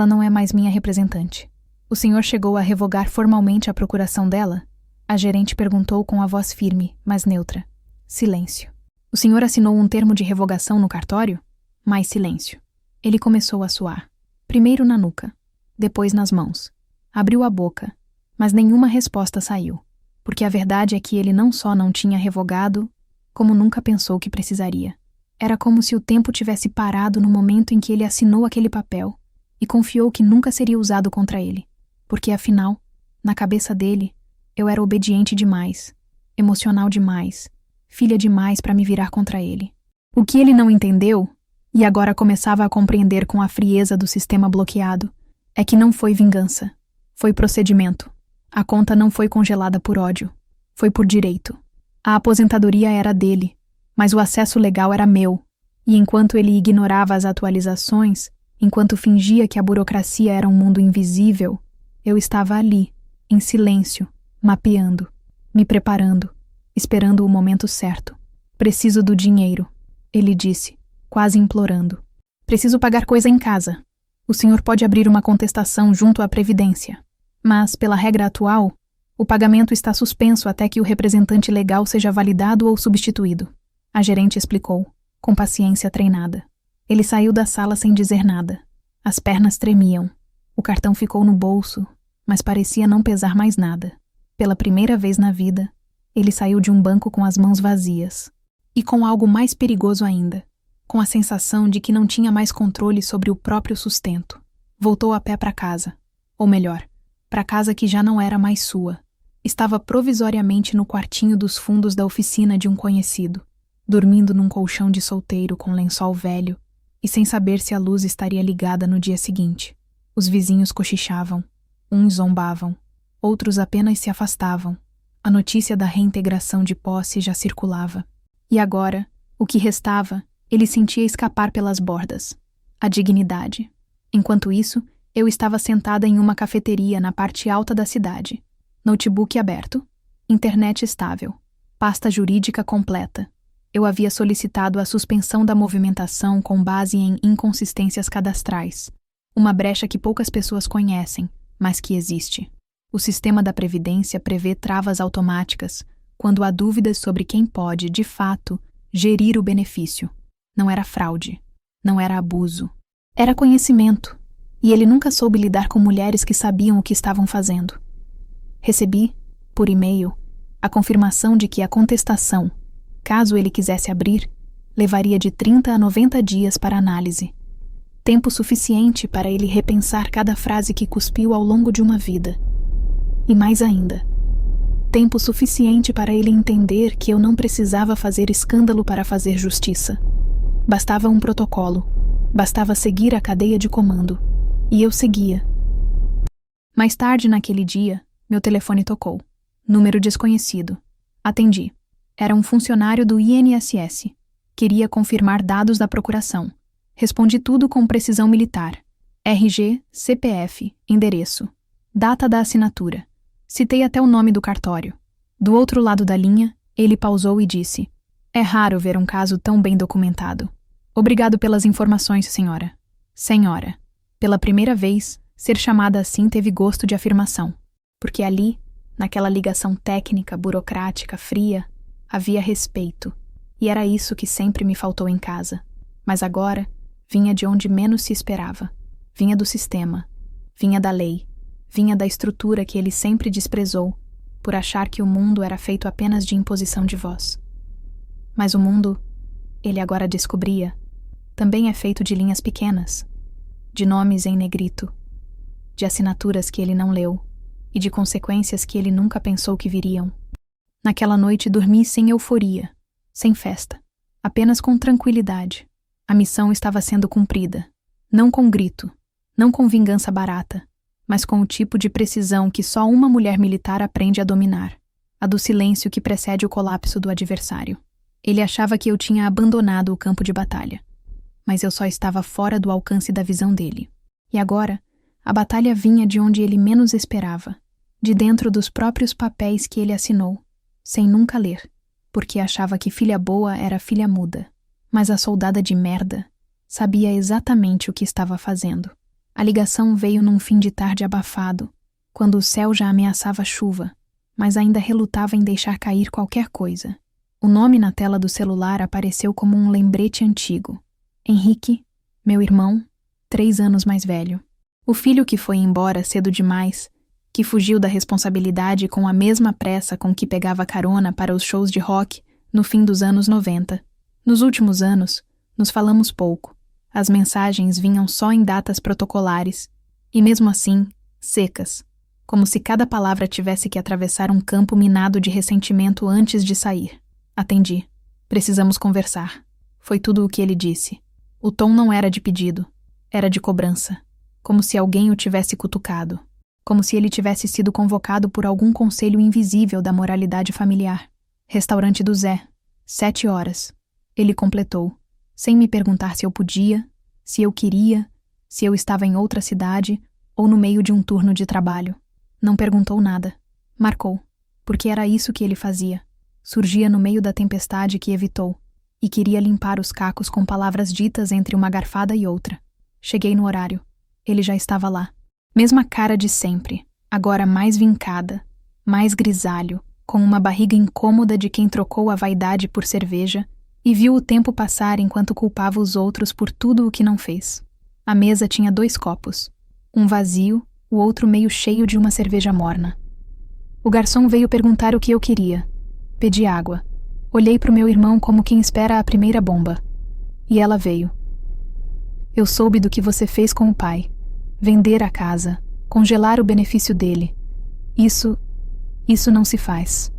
não é mais minha representante." "O senhor chegou a revogar formalmente a procuração dela?" A gerente perguntou com a voz firme, mas neutra. Silêncio. "O senhor assinou um termo de revogação no cartório?" Mais silêncio. Ele começou a suar. Primeiro na nuca, depois nas mãos. Abriu a boca, mas nenhuma resposta saiu, porque a verdade é que ele não só não tinha revogado, como nunca pensou que precisaria. Era como se o tempo tivesse parado no momento em que ele assinou aquele papel e confiou que nunca seria usado contra ele, porque afinal, na cabeça dele, eu era obediente demais, emocional demais, filha demais para me virar contra ele. O que ele não entendeu, e agora começava a compreender com a frieza do sistema bloqueado, é que não foi vingança, foi procedimento. A conta não foi congelada por ódio, foi por direito. A aposentadoria era dele, mas o acesso legal era meu, e enquanto ele ignorava as atualizações, enquanto fingia que a burocracia era um mundo invisível, eu estava ali, em silêncio, mapeando, me preparando, esperando o momento certo. "Preciso do dinheiro", ele disse, quase implorando. "Preciso pagar coisa em casa. O senhor pode abrir uma contestação junto à Previdência. Mas, pela regra atual, o pagamento está suspenso até que o representante legal seja validado ou substituído." A gerente explicou, com paciência treinada. Ele saiu da sala sem dizer nada. As pernas tremiam. O cartão ficou no bolso, mas parecia não pesar mais nada. Pela primeira vez na vida, ele saiu de um banco com as mãos vazias. E com algo mais perigoso ainda, com a sensação de que não tinha mais controle sobre o próprio sustento. Voltou a pé para casa. Ou melhor, para casa que já não era mais sua. Estava provisoriamente no quartinho dos fundos da oficina de um conhecido, dormindo num colchão de solteiro com lençol velho e sem saber se a luz estaria ligada no dia seguinte. Os vizinhos cochichavam, uns zombavam, outros apenas se afastavam. A notícia da reintegração de posse já circulava. E agora, o que restava, ele sentia escapar pelas bordas. A dignidade. Enquanto isso, eu estava sentada em uma cafeteria na parte alta da cidade. Notebook aberto, internet estável, pasta jurídica completa. Eu havia solicitado a suspensão da movimentação com base em inconsistências cadastrais. Uma brecha que poucas pessoas conhecem, mas que existe. O sistema da Previdência prevê travas automáticas quando há dúvidas sobre quem pode, de fato, gerir o benefício. Não era fraude, não era abuso. Era conhecimento, e ele nunca soube lidar com mulheres que sabiam o que estavam fazendo. Recebi, por e-mail, a confirmação de que a contestação, caso ele quisesse abrir, levaria de 30 a 90 dias para análise. Tempo suficiente para ele repensar cada frase que cuspiu ao longo de uma vida. E mais ainda, tempo suficiente para ele entender que eu não precisava fazer escândalo para fazer justiça. Bastava um protocolo, bastava seguir a cadeia de comando. E eu seguia. Mais tarde naquele dia, meu telefone tocou. Número desconhecido. Atendi. Era um funcionário do INSS. Queria confirmar dados da procuração. Respondi tudo com precisão militar. RG, CPF, endereço. Data da assinatura. Citei até o nome do cartório. Do outro lado da linha, ele pausou e disse: "É raro ver um caso tão bem documentado. Obrigado pelas informações, senhora." Senhora. Pela primeira vez, ser chamada assim teve gosto de afirmação. Porque ali, naquela ligação técnica, burocrática, fria, havia respeito. E era isso que sempre me faltou em casa. Mas agora, vinha de onde menos se esperava. Vinha do sistema. Vinha da lei. Vinha da estrutura que ele sempre desprezou, por achar que o mundo era feito apenas de imposição de voz. Mas o mundo, ele agora descobria, também é feito de linhas pequenas, de nomes em negrito, de assinaturas que ele não leu e de consequências que ele nunca pensou que viriam. Naquela noite dormi sem euforia, sem festa, apenas com tranquilidade. A missão estava sendo cumprida, não com grito, não com vingança barata, mas com o tipo de precisão que só uma mulher militar aprende a dominar, a do silêncio que precede o colapso do adversário. Ele achava que eu tinha abandonado o campo de batalha, mas eu só estava fora do alcance da visão dele. E agora, a batalha vinha de onde ele menos esperava, de dentro dos próprios papéis que ele assinou, sem nunca ler, porque achava que filha boa era filha muda, mas a soldada de merda sabia exatamente o que estava fazendo. A ligação veio num fim de tarde abafado, quando o céu já ameaçava chuva, mas ainda relutava em deixar cair qualquer coisa. O nome na tela do celular apareceu como um lembrete antigo. Henrique, meu irmão, 3 anos mais velho. O filho que foi embora cedo demais, que fugiu da responsabilidade com a mesma pressa com que pegava carona para os shows de rock no fim dos anos 90. Nos últimos anos, nos falamos pouco. As mensagens vinham só em datas protocolares, e mesmo assim, secas, como se cada palavra tivesse que atravessar um campo minado de ressentimento antes de sair. Atendi. Precisamos conversar. Foi tudo o que ele disse. O tom não era de pedido, era de cobrança, como se alguém o tivesse cutucado, como se ele tivesse sido convocado por algum conselho invisível da moralidade familiar. Restaurante do Zé, 7 horas. Ele completou, sem me perguntar se eu podia, se eu queria, se eu estava em outra cidade ou no meio de um turno de trabalho. Não perguntou nada. Marcou, porque era isso que ele fazia. Surgia no meio da tempestade que evitou, e queria limpar os cacos com palavras ditas entre uma garfada e outra. Cheguei no horário. Ele já estava lá. Mesma cara de sempre, agora mais vincada, mais grisalho, com uma barriga incômoda de quem trocou a vaidade por cerveja e viu o tempo passar enquanto culpava os outros por tudo o que não fez. A mesa tinha 2 copos, um vazio, o outro meio cheio de uma cerveja morna. O garçom veio perguntar o que eu queria. Pedi água. Olhei para o meu irmão como quem espera a primeira bomba. E ela veio. Eu soube do que você fez com o pai. Vender a casa, congelar o benefício dele. Isso não se faz.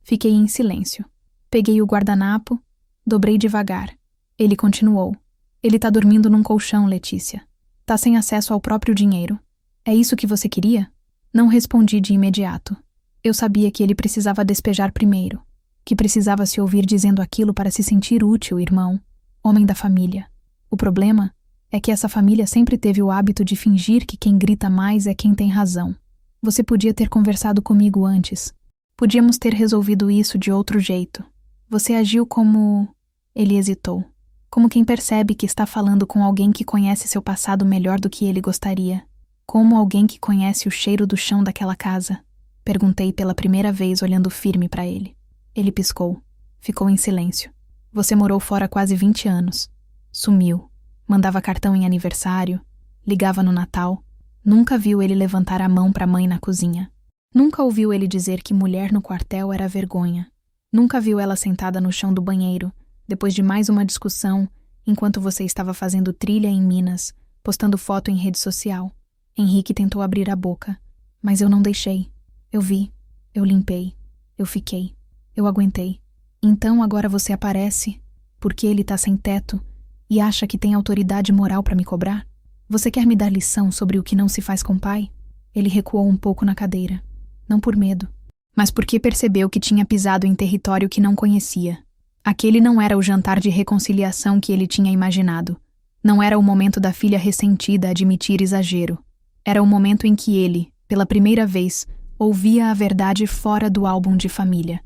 Fiquei em silêncio. Peguei o guardanapo, dobrei devagar. Ele continuou. Ele tá dormindo num colchão, Letícia. Tá sem acesso ao próprio dinheiro. É isso que você queria? Não respondi de imediato. Eu sabia que ele precisava despejar primeiro, que precisava se ouvir dizendo aquilo para se sentir útil, irmão, homem da família. O problema é que essa família sempre teve o hábito de fingir que quem grita mais é quem tem razão. Você podia ter conversado comigo antes. Podíamos ter resolvido isso de outro jeito. Você agiu como... Ele hesitou. Como quem percebe que está falando com alguém que conhece seu passado melhor do que ele gostaria. Como alguém que conhece o cheiro do chão daquela casa. Perguntei pela primeira vez olhando firme para ele. Ele piscou. Ficou em silêncio. Você morou fora quase 20 anos. Sumiu. Mandava cartão em aniversário. Ligava no Natal. Nunca viu ele levantar a mão para a mãe na cozinha. Nunca ouviu ele dizer que mulher no quartel era vergonha. Nunca viu ela sentada no chão do banheiro, depois de mais uma discussão, enquanto você estava fazendo trilha em Minas, postando foto em rede social. Henrique tentou abrir a boca, mas eu não deixei. Eu vi, eu limpei, eu fiquei, eu aguentei. Então agora você aparece, porque ele tá sem teto, e acha que tem autoridade moral para me cobrar? Você quer me dar lição sobre o que não se faz com pai? Ele recuou um pouco na cadeira. Não por medo, mas porque percebeu que tinha pisado em território que não conhecia. Aquele não era o jantar de reconciliação que ele tinha imaginado. Não era o momento da filha ressentida admitir exagero. Era o momento em que ele, pela primeira vez, ouvia a verdade fora do álbum de família.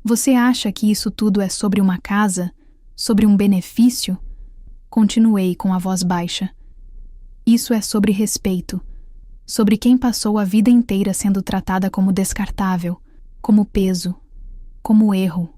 Você acha que isso tudo é sobre uma casa? Sobre um benefício? Continuei com a voz baixa. Isso é sobre respeito. Sobre quem passou a vida inteira sendo tratada como descartável, como peso, como erro,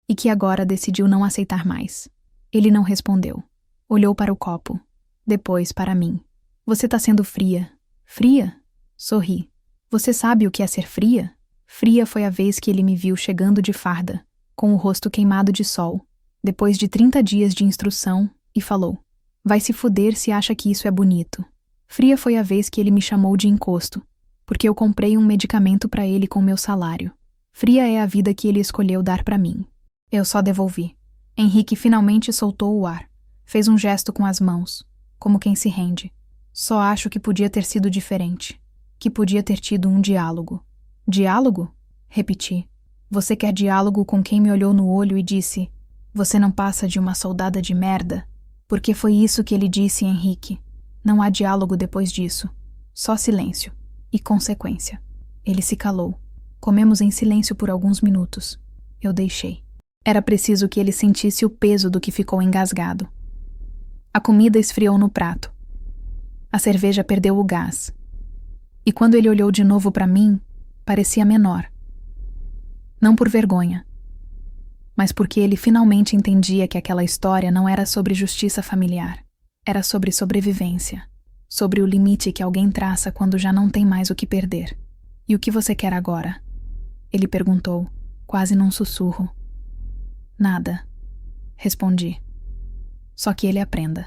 e que agora decidiu não aceitar mais. Ele não respondeu. Olhou para o copo, depois para mim. Você tá sendo fria. Fria? Sorri. Você sabe o que é ser fria? Fria foi a vez que ele me viu chegando de farda, com o rosto queimado de sol, depois de 30 dias de instrução, e falou: vai se fuder se acha que isso é bonito. Fria foi a vez que ele me chamou de encosto, porque eu comprei um medicamento para ele com meu salário. Fria é a vida que ele escolheu dar para mim. Eu só devolvi. Henrique finalmente soltou o ar. Fez um gesto com as mãos, como quem se rende. Só acho que podia ter sido diferente. Que podia ter tido um diálogo. Diálogo? Repeti. Você quer diálogo com quem me olhou no olho e disse: você não passa de uma soldada de merda? Porque foi isso que ele disse, Henrique. Não há diálogo depois disso. Só silêncio. E consequência. Ele se calou. Comemos em silêncio por alguns minutos. Eu deixei. Era preciso que ele sentisse o peso do que ficou engasgado. A comida esfriou no prato. A cerveja perdeu o gás. E quando ele olhou de novo para mim, parecia menor. Não por vergonha, mas porque ele finalmente entendia que aquela história não era sobre justiça familiar. Era sobre sobrevivência, sobre o limite que alguém traça quando já não tem mais o que perder. E o que você quer agora? Ele perguntou, quase num sussurro. Nada, respondi. Só que ele aprenda.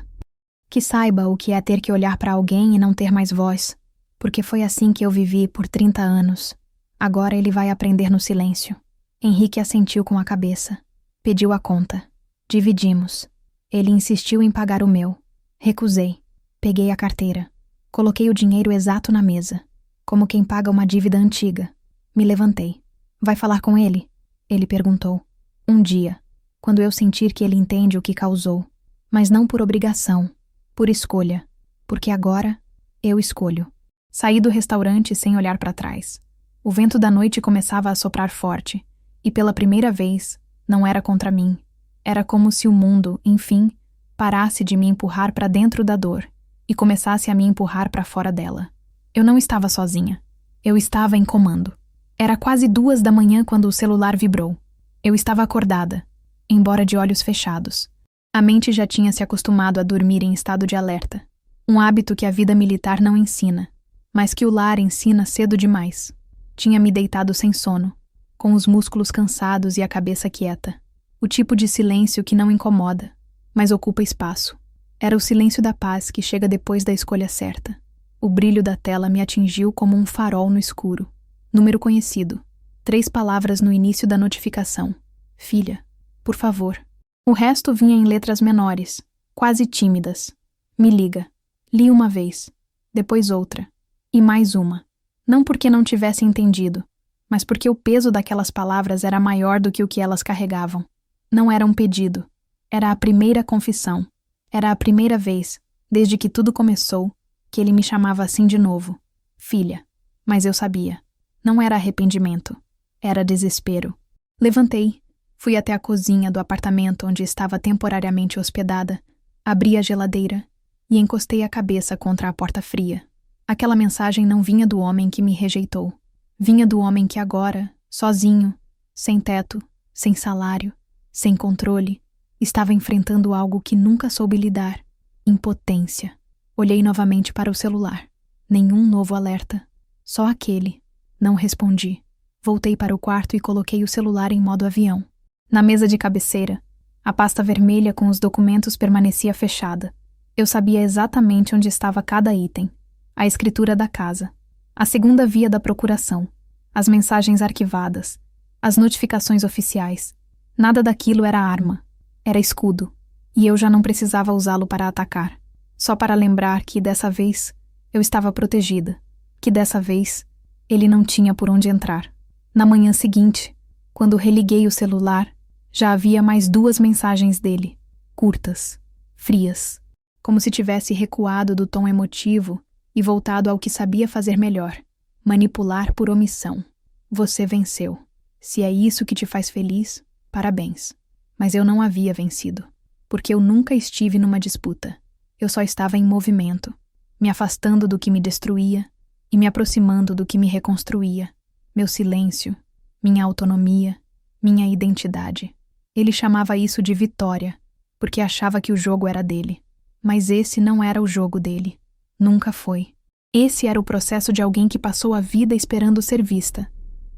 Que saiba o que é ter que olhar para alguém e não ter mais voz, porque foi assim que eu vivi por 30 anos. Agora ele vai aprender no silêncio. Henrique assentiu com a cabeça. Pediu a conta. Dividimos. Ele insistiu em pagar o meu. Recusei. Peguei a carteira. Coloquei o dinheiro exato na mesa, como quem paga uma dívida antiga. Me levantei. Vai falar com ele? Ele perguntou. Um dia, quando eu sentir que ele entende o que causou. Mas não por obrigação, por escolha. Porque agora, eu escolho. Saí do restaurante sem olhar para trás. O vento da noite começava a soprar forte, e pela primeira vez, não era contra mim. Era como se o mundo, enfim, parasse de me empurrar para dentro da dor e começasse a me empurrar para fora dela. Eu não estava sozinha. Eu estava em comando. Era quase 2 da manhã quando o celular vibrou. Eu estava acordada. embora de olhos fechados. A mente já tinha se acostumado a dormir em estado de alerta, um hábito que a vida militar não ensina, mas que o lar ensina cedo demais. Tinha me deitado sem sono, com os músculos cansados e a cabeça quieta. O tipo de silêncio que não incomoda, mas ocupa espaço. Era o silêncio da paz que chega depois da escolha certa. O brilho da tela me atingiu como um farol no escuro. Número conhecido. 3 palavras no início da notificação. Filha, por favor. O resto vinha em letras menores, quase tímidas. Me liga. Li uma vez, depois outra, e mais uma. Não porque não tivesse entendido, mas porque o peso daquelas palavras era maior do que o que elas carregavam. Não era um pedido, era a primeira confissão. Era a primeira vez, desde que tudo começou, que ele me chamava assim de novo. Filha. Mas eu sabia. Não era arrependimento. Era desespero. Levantei. Fui até a cozinha do apartamento onde estava temporariamente hospedada, abri a geladeira e encostei a cabeça contra a porta fria. Aquela mensagem não vinha do homem que me rejeitou. Vinha do homem que agora, sozinho, sem teto, sem salário, sem controle, estava enfrentando algo que nunca soube lidar. Impotência. Olhei novamente para o celular. Nenhum novo alerta. Só aquele. Não respondi. Voltei para o quarto e coloquei o celular em modo avião. Na mesa de cabeceira, a pasta vermelha com os documentos permanecia fechada. Eu sabia exatamente onde estava cada item. A escritura da casa. A segunda via da procuração. As mensagens arquivadas. As notificações oficiais. Nada daquilo era arma. Era escudo. E eu já não precisava usá-lo para atacar. Só para lembrar que, dessa vez, eu estava protegida. Que, dessa vez, ele não tinha por onde entrar. Na manhã seguinte, quando religuei o celular, já havia mais 2 mensagens dele, curtas, frias, como se tivesse recuado do tom emotivo e voltado ao que sabia fazer melhor, manipular por omissão. Você venceu. Se é isso que te faz feliz, parabéns. Mas eu não havia vencido, porque eu nunca estive numa disputa. Eu só estava em movimento, me afastando do que me destruía e me aproximando do que me reconstruía. Meu silêncio, minha autonomia, minha identidade. Ele chamava isso de vitória, porque achava que o jogo era dele. Mas esse não era o jogo dele. Nunca foi. Esse era o processo de alguém que passou a vida esperando ser vista,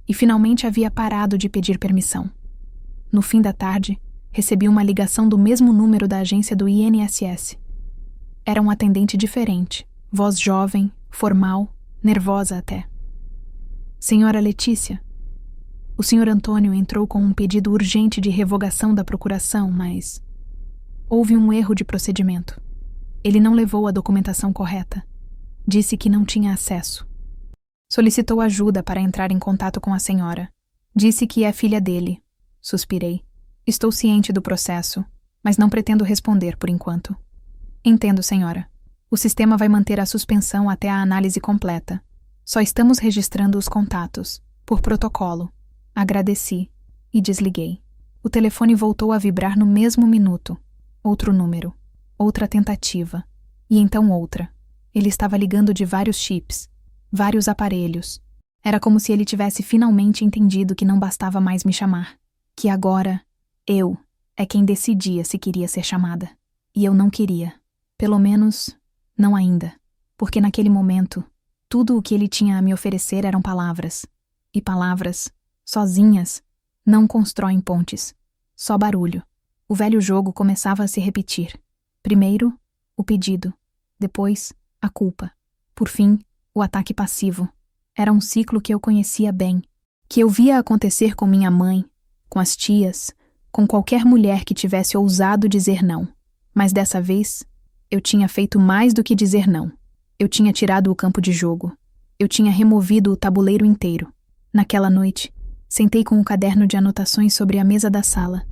e finalmente havia parado de pedir permissão. No fim da tarde, recebi uma ligação do mesmo número da agência do INSS. Era um atendente diferente, voz jovem, formal, nervosa até. Senhora Letícia, o Sr. Antônio entrou com um pedido urgente de revogação da procuração, mas houve um erro de procedimento. Ele não levou a documentação correta. Disse que não tinha acesso. Solicitou ajuda para entrar em contato com a senhora. Disse que é filha dele. Suspirei. Estou ciente do processo, mas não pretendo responder por enquanto. Entendo, senhora. O sistema vai manter a suspensão até a análise completa. Só estamos registrando os contatos, por protocolo. Agradeci e desliguei. O telefone voltou a vibrar no mesmo minuto. Outro número. Outra tentativa. E então outra. Ele estava ligando de vários chips. Vários aparelhos. Era como se ele tivesse finalmente entendido que não bastava mais me chamar. Que agora, eu, é quem decidia se queria ser chamada. E eu não queria. Pelo menos, não ainda. Porque naquele momento, tudo o que ele tinha a me oferecer eram palavras. E palavras, sozinhas, não constroem pontes. Só barulho. O velho jogo começava a se repetir. Primeiro, o pedido. Depois, a culpa. Por fim, o ataque passivo. Era um ciclo que eu conhecia bem. Que eu via acontecer com minha mãe, com as tias, com qualquer mulher que tivesse ousado dizer não. Mas dessa vez, eu tinha feito mais do que dizer não. Eu tinha tirado o campo de jogo. Eu tinha removido o tabuleiro inteiro. Naquela noite, sentei com um caderno de anotações sobre a mesa da sala.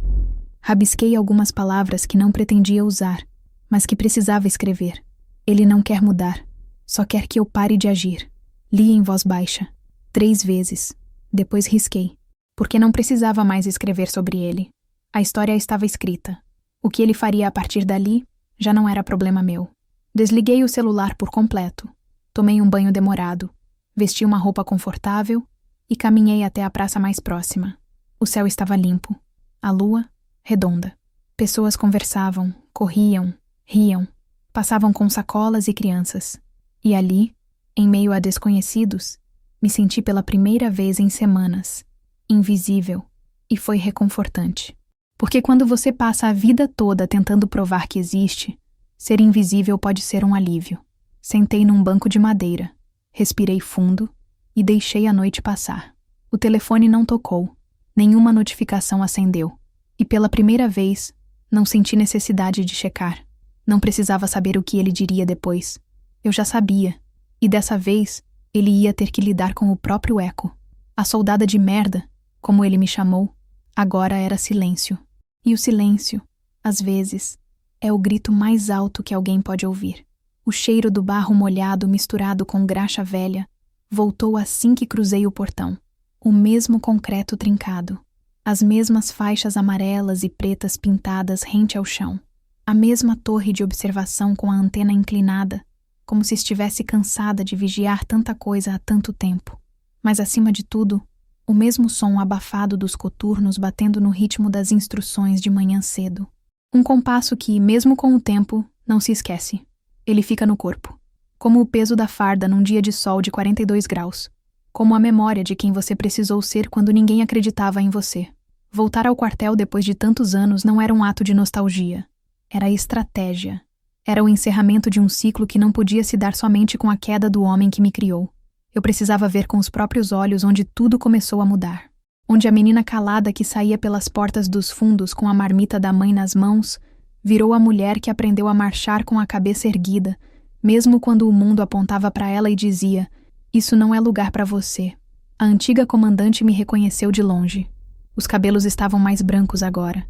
Rabisquei algumas palavras que não pretendia usar, mas que precisava escrever. Ele não quer mudar, só quer que eu pare de agir. Li em voz baixa, 3 vezes. Depois risquei, porque não precisava mais escrever sobre ele. A história estava escrita. O que ele faria a partir dali já não era problema meu. Desliguei o celular por completo. Tomei um banho demorado. Vesti uma roupa confortável e caminhei até a praça mais próxima. O céu estava limpo. A lua, redonda. Pessoas conversavam, corriam, riam, passavam com sacolas e crianças. E ali, em meio a desconhecidos, me senti pela primeira vez em semanas, invisível, e foi reconfortante. Porque quando você passa a vida toda tentando provar que existe, ser invisível pode ser um alívio. Sentei num banco de madeira, respirei fundo e deixei a noite passar. O telefone não tocou, nenhuma notificação acendeu, e pela primeira vez não senti necessidade de checar. Não precisava saber o que ele diria depois. Eu já sabia, e dessa vez ele ia ter que lidar com o próprio eco. A soldada de merda, como ele me chamou, agora era silêncio. E o silêncio, às vezes, é o grito mais alto que alguém pode ouvir. O cheiro do barro molhado misturado com graxa velha voltou assim que cruzei o portão. O mesmo concreto trincado, as mesmas faixas amarelas e pretas pintadas rente ao chão, a mesma torre de observação com a antena inclinada, como se estivesse cansada de vigiar tanta coisa há tanto tempo. Mas, acima de tudo, o mesmo som abafado dos coturnos batendo no ritmo das instruções de manhã cedo. Um compasso que, mesmo com o tempo, não se esquece. Ele fica no corpo, como o peso da farda num dia de sol de 42 graus, como a memória de quem você precisou ser quando ninguém acreditava em você. Voltar ao quartel depois de tantos anos não era um ato de nostalgia. Era estratégia. Era o encerramento de um ciclo que não podia se dar somente com a queda do homem que me criou. Eu precisava ver com os próprios olhos onde tudo começou a mudar. Onde a menina calada que saía pelas portas dos fundos com a marmita da mãe nas mãos virou a mulher que aprendeu a marchar com a cabeça erguida, mesmo quando o mundo apontava para ela e dizia: "Isso não é lugar para você." A antiga comandante me reconheceu de longe. Os cabelos estavam mais brancos agora,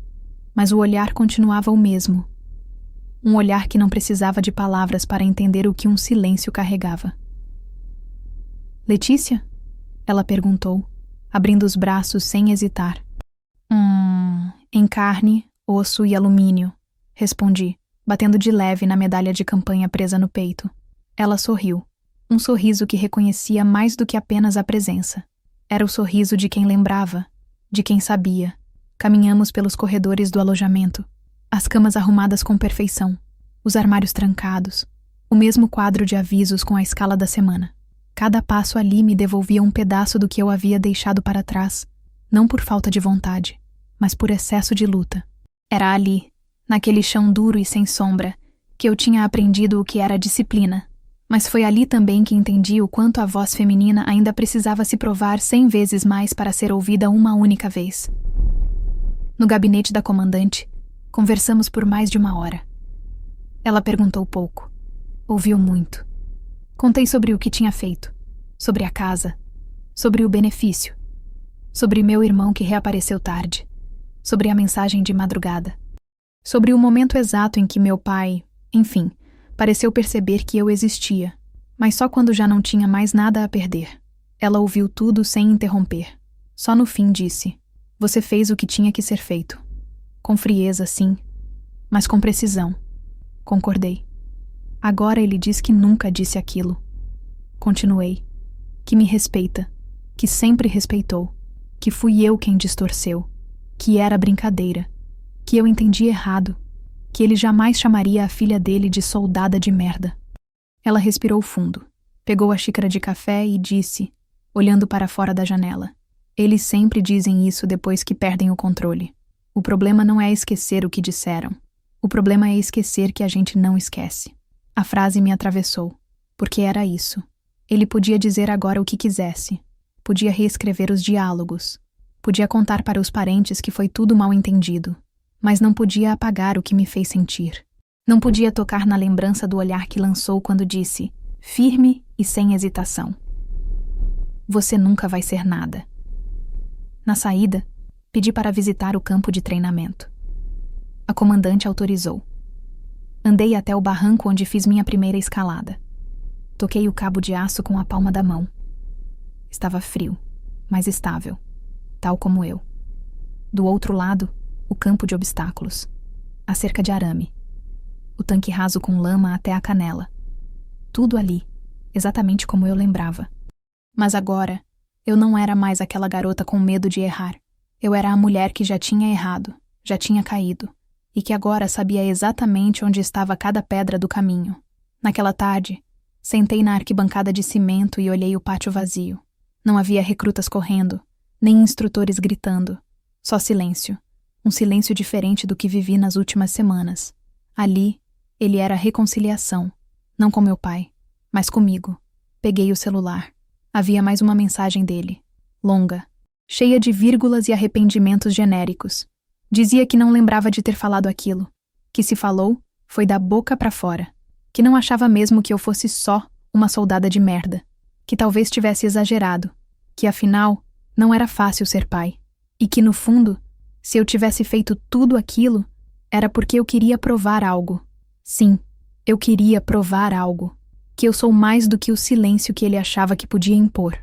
mas o olhar continuava o mesmo. Um olhar que não precisava de palavras para entender o que um silêncio carregava. "Letícia?" ela perguntou, abrindo os braços sem hesitar. Em carne, osso e alumínio", respondi, batendo de leve na medalha de campanha presa no peito. Ela sorriu, um sorriso que reconhecia mais do que apenas a presença. Era o sorriso de quem lembrava, de quem sabia. Caminhamos pelos corredores do alojamento, as camas arrumadas com perfeição, os armários trancados, o mesmo quadro de avisos com a escala da semana. Cada passo ali me devolvia um pedaço do que eu havia deixado para trás, não por falta de vontade, mas por excesso de luta. Era ali, naquele chão duro e sem sombra, que eu tinha aprendido o que era disciplina. Mas foi ali também que entendi o quanto a voz feminina ainda precisava se provar 100 vezes mais para ser ouvida uma única vez. No gabinete da comandante, conversamos por mais de 1 hora. Ela perguntou pouco. Ouviu muito. Contei sobre o que tinha feito, sobre a casa, sobre o benefício, sobre meu irmão que reapareceu tarde, sobre a mensagem de madrugada, sobre o momento exato em que meu pai, enfim, pareceu perceber que eu existia, mas só quando já não tinha mais nada a perder. Ela ouviu tudo sem interromper. Só no fim disse: "Você fez o que tinha que ser feito." Com frieza, sim, mas com precisão. Concordei. Agora ele diz que nunca disse aquilo. Continuei. Que me respeita, que sempre respeitou, que fui eu quem distorceu, que era brincadeira, que eu entendi errado, que ele jamais chamaria a filha dele de soldada de merda. Ela respirou fundo, pegou a xícara de café e disse, olhando para fora da janela: "Eles sempre dizem isso depois que perdem o controle. O problema não é esquecer o que disseram. O problema é esquecer que a gente não esquece." A frase me atravessou, porque era isso. Ele podia dizer agora o que quisesse. Podia reescrever os diálogos. Podia contar para os parentes que foi tudo mal entendido. Mas não podia apagar o que me fez sentir. Não podia tocar na lembrança do olhar que lançou quando disse, firme e sem hesitação: "Você nunca vai ser nada." Na saída, pedi para visitar o campo de treinamento. A comandante autorizou. Andei até o barranco onde fiz minha primeira escalada. Toquei o cabo de aço com a palma da mão. Estava frio, mas estável, tal como eu. Do outro lado, o campo de obstáculos, a cerca de arame, o tanque raso com lama até a canela. Tudo ali, exatamente como eu lembrava. Mas agora, eu não era mais aquela garota com medo de errar. Eu era a mulher que já tinha errado, já tinha caído, e que agora sabia exatamente onde estava cada pedra do caminho. Naquela tarde, sentei na arquibancada de cimento e olhei o pátio vazio. Não havia recrutas correndo, nem instrutores gritando. Só silêncio. Um silêncio diferente do que vivi nas últimas semanas. Ali, ele era a reconciliação. Não com meu pai, mas comigo. Peguei o celular. Havia mais uma mensagem dele. Longa. Cheia de vírgulas e arrependimentos genéricos. Dizia que não lembrava de ter falado aquilo. Que se falou, foi da boca pra fora. Que não achava mesmo que eu fosse só uma soldada de merda. Que talvez tivesse exagerado. Que, afinal, não era fácil ser pai. E que, no fundo, se eu tivesse feito tudo aquilo, era porque eu queria provar algo. Sim, eu queria provar algo. Que eu sou mais do que o silêncio que ele achava que podia impor.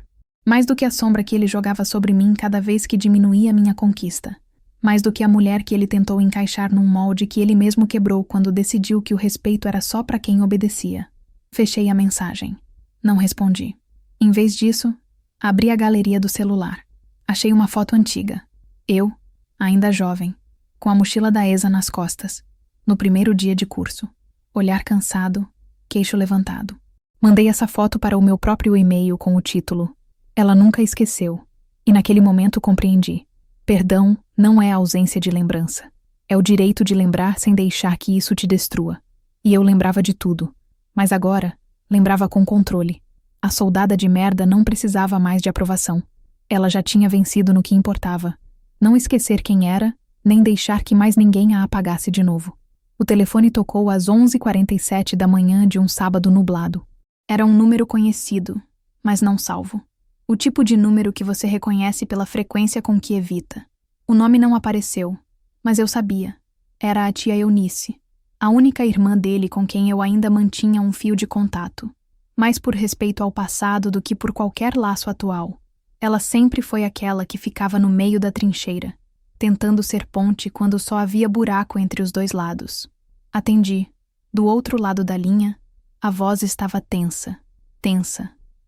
Mais do que a sombra que ele jogava sobre mim cada vez que diminuía minha conquista. Mais do que a mulher que ele tentou encaixar num molde que ele mesmo quebrou quando decidiu que o respeito era só para quem obedecia. Fechei a mensagem. Não respondi. Em vez disso, abri a galeria do celular. Achei uma foto antiga. Eu, ainda jovem, com a mochila da ESA nas costas, no primeiro dia de curso. Olhar cansado, queixo levantado. Mandei essa foto para o meu próprio e-mail com o título Ela Nunca Esqueceu. E naquele momento compreendi. Perdão não é a ausência de lembrança. É o direito de lembrar sem deixar que isso te destrua. E eu lembrava de tudo. Mas agora, lembrava com controle. A soldada de merda não precisava mais de aprovação. Ela já tinha vencido no que importava. Não esquecer quem era, nem deixar que mais ninguém a apagasse de novo. O telefone tocou às 11h47 da manhã de um sábado nublado. Era um número conhecido, mas não salvo. O tipo de número que você reconhece pela frequência com que evita. O nome não apareceu, mas eu sabia. Era a tia Eunice, a única irmã dele com quem eu ainda mantinha um fio de contato. Mais por respeito ao passado do que por qualquer laço atual. Ela sempre foi aquela que ficava no meio da trincheira, tentando ser ponte quando só havia buraco entre os dois lados. Atendi. Do outro lado da linha, a voz estava tensa,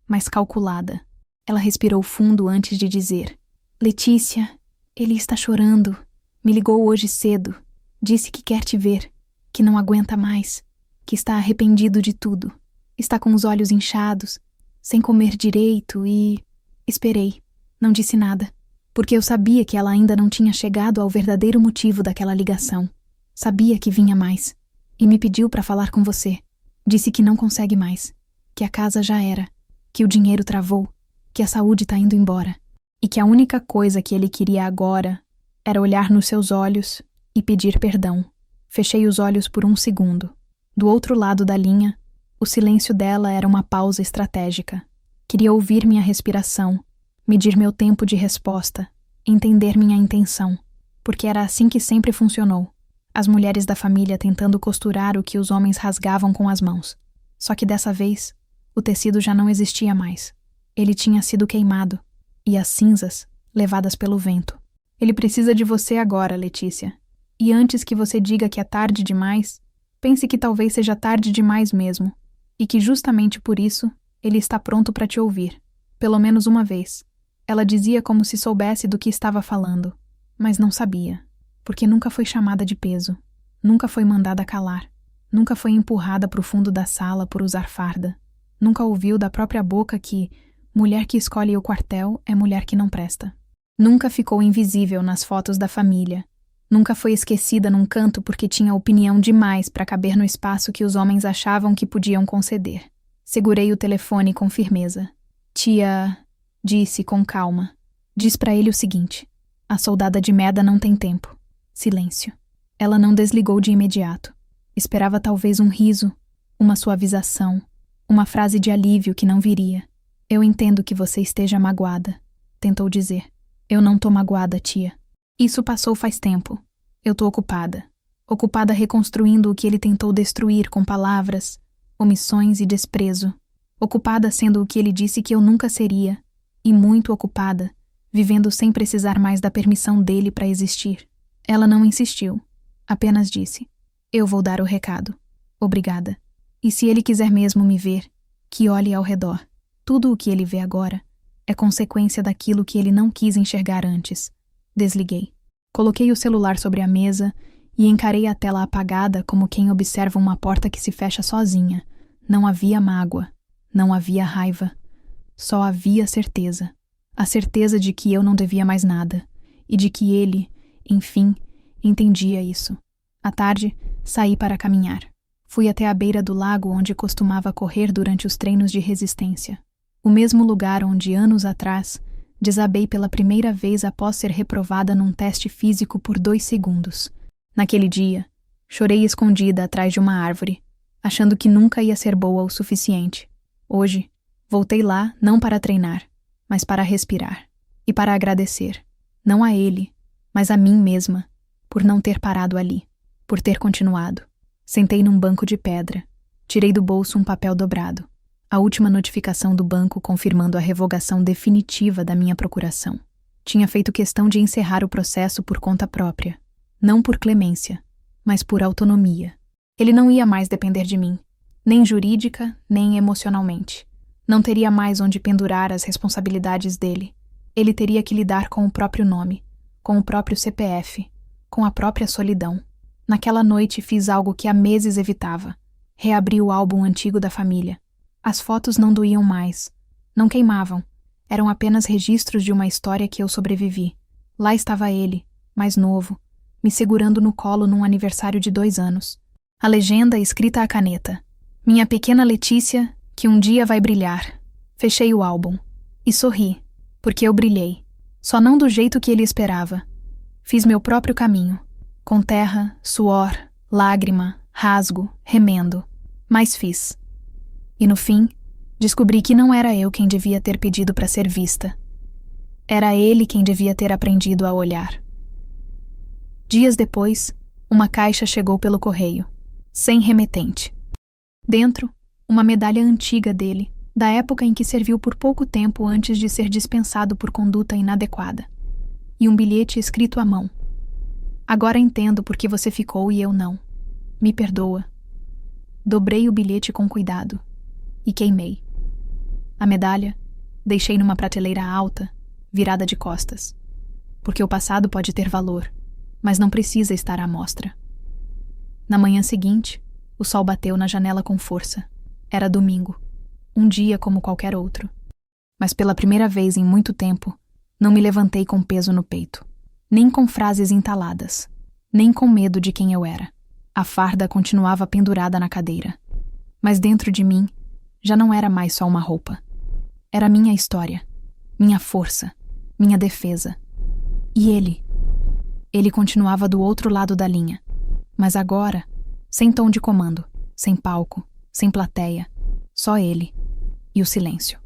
mas calculada. Ela respirou fundo antes de dizer: Letícia, ele está chorando. Me ligou hoje cedo. Disse que quer te ver, que não aguenta mais, que está arrependido de tudo. Está com os olhos inchados, sem comer direito e... Esperei. Não disse nada, porque eu sabia que ela ainda não tinha chegado ao verdadeiro motivo daquela ligação. Sabia que vinha mais. E me pediu para falar com você. Disse que não consegue mais, que a casa já era, que o dinheiro travou, que a saúde está indo embora, e que a única coisa que ele queria agora era olhar nos seus olhos e pedir perdão. Fechei os olhos por um segundo. Do outro lado da linha, o silêncio dela era uma pausa estratégica. Queria ouvir minha respiração, medir meu tempo de resposta, entender minha intenção, porque era assim que sempre funcionou. As mulheres da família tentando costurar o que os homens rasgavam com as mãos. Só que dessa vez, o tecido já não existia mais. Ele tinha sido queimado, e as cinzas, levadas pelo vento. Ele precisa de você agora, Letícia. E antes que você diga que é tarde demais, pense que talvez seja tarde demais mesmo, e que justamente por isso, ele está pronto para te ouvir. Pelo menos uma vez. Ela dizia como se soubesse do que estava falando, mas não sabia, porque nunca foi chamada de peso, nunca foi mandada calar, nunca foi empurrada para o fundo da sala por usar farda, nunca ouviu da própria boca que mulher que escolhe o quartel é mulher que não presta. Nunca ficou invisível nas fotos da família, nunca foi esquecida num canto porque tinha opinião demais para caber no espaço que os homens achavam que podiam conceder. Segurei o telefone com firmeza. Tia... Disse com calma. Diz pra ele o seguinte. A soldada de merda não tem tempo. Silêncio. Ela não desligou de imediato. Esperava talvez um riso, uma suavização, uma frase de alívio que não viria. Eu entendo que você esteja magoada, tentou dizer. Eu não tô magoada, tia. Isso passou faz tempo. Eu tô ocupada. Ocupada reconstruindo o que ele tentou destruir com palavras, omissões e desprezo. Ocupada sendo o que ele disse que eu nunca seria. E muito ocupada, vivendo sem precisar mais da permissão dele para existir. Ela não insistiu, apenas disse: eu vou dar o recado. Obrigada. E se ele quiser mesmo me ver, que olhe ao redor. Tudo o que ele vê agora é consequência daquilo que ele não quis enxergar antes. Desliguei. Coloquei o celular sobre a mesa e encarei a tela apagada como quem observa uma porta que se fecha sozinha. Não havia mágoa, não havia raiva. Só havia certeza. A certeza de que eu não devia mais nada e de que ele, enfim, entendia isso. À tarde, saí para caminhar. Fui até a beira do lago onde costumava correr durante os treinos de resistência. O mesmo lugar onde, anos atrás, desabei pela primeira vez após ser reprovada num teste físico por 2 segundos. Naquele dia, chorei escondida atrás de uma árvore, achando que nunca ia ser boa o suficiente. Hoje, voltei lá não para treinar, mas para respirar e para agradecer, não a ele, mas a mim mesma, por não ter parado ali, por ter continuado. Sentei num banco de pedra, tirei do bolso um papel dobrado, a última notificação do banco confirmando a revogação definitiva da minha procuração. Tinha feito questão de encerrar o processo por conta própria, não por clemência, mas por autonomia. Ele não ia mais depender de mim, nem jurídica, nem emocionalmente. Não teria mais onde pendurar as responsabilidades dele. Ele teria que lidar com o próprio nome, com o próprio CPF, com a própria solidão. Naquela noite fiz algo que há meses evitava. Reabri o álbum antigo da família. As fotos não doíam mais, não queimavam. Eram apenas registros de uma história que eu sobrevivi. Lá estava ele, mais novo, me segurando no colo num aniversário de 2 anos. A legenda escrita à caneta. Minha pequena Letícia, que um dia vai brilhar. Fechei o álbum. E sorri, porque eu brilhei. Só não do jeito que ele esperava. Fiz meu próprio caminho. Com terra, suor, lágrima, rasgo, remendo. Mas fiz. E no fim, descobri que não era eu quem devia ter pedido para ser vista. Era ele quem devia ter aprendido a olhar. Dias depois, uma caixa chegou pelo correio, sem remetente. Dentro, uma medalha antiga dele, da época em que serviu por pouco tempo antes de ser dispensado por conduta inadequada. E um bilhete escrito à mão. Agora entendo por que você ficou e eu não. Me perdoa. Dobrei o bilhete com cuidado e queimei. A medalha deixei numa prateleira alta, virada de costas. Porque o passado pode ter valor, mas não precisa estar à mostra. Na manhã seguinte, o sol bateu na janela com força. Era domingo, um dia como qualquer outro. Mas pela primeira vez em muito tempo, não me levantei com peso no peito. Nem com frases entaladas, nem com medo de quem eu era. A farda continuava pendurada na cadeira. Mas dentro de mim, já não era mais só uma roupa. Era minha história, minha força, minha defesa. E ele? Ele continuava do outro lado da linha. Mas agora, sem tom de comando, sem palco, sem plateia, só ele e o silêncio.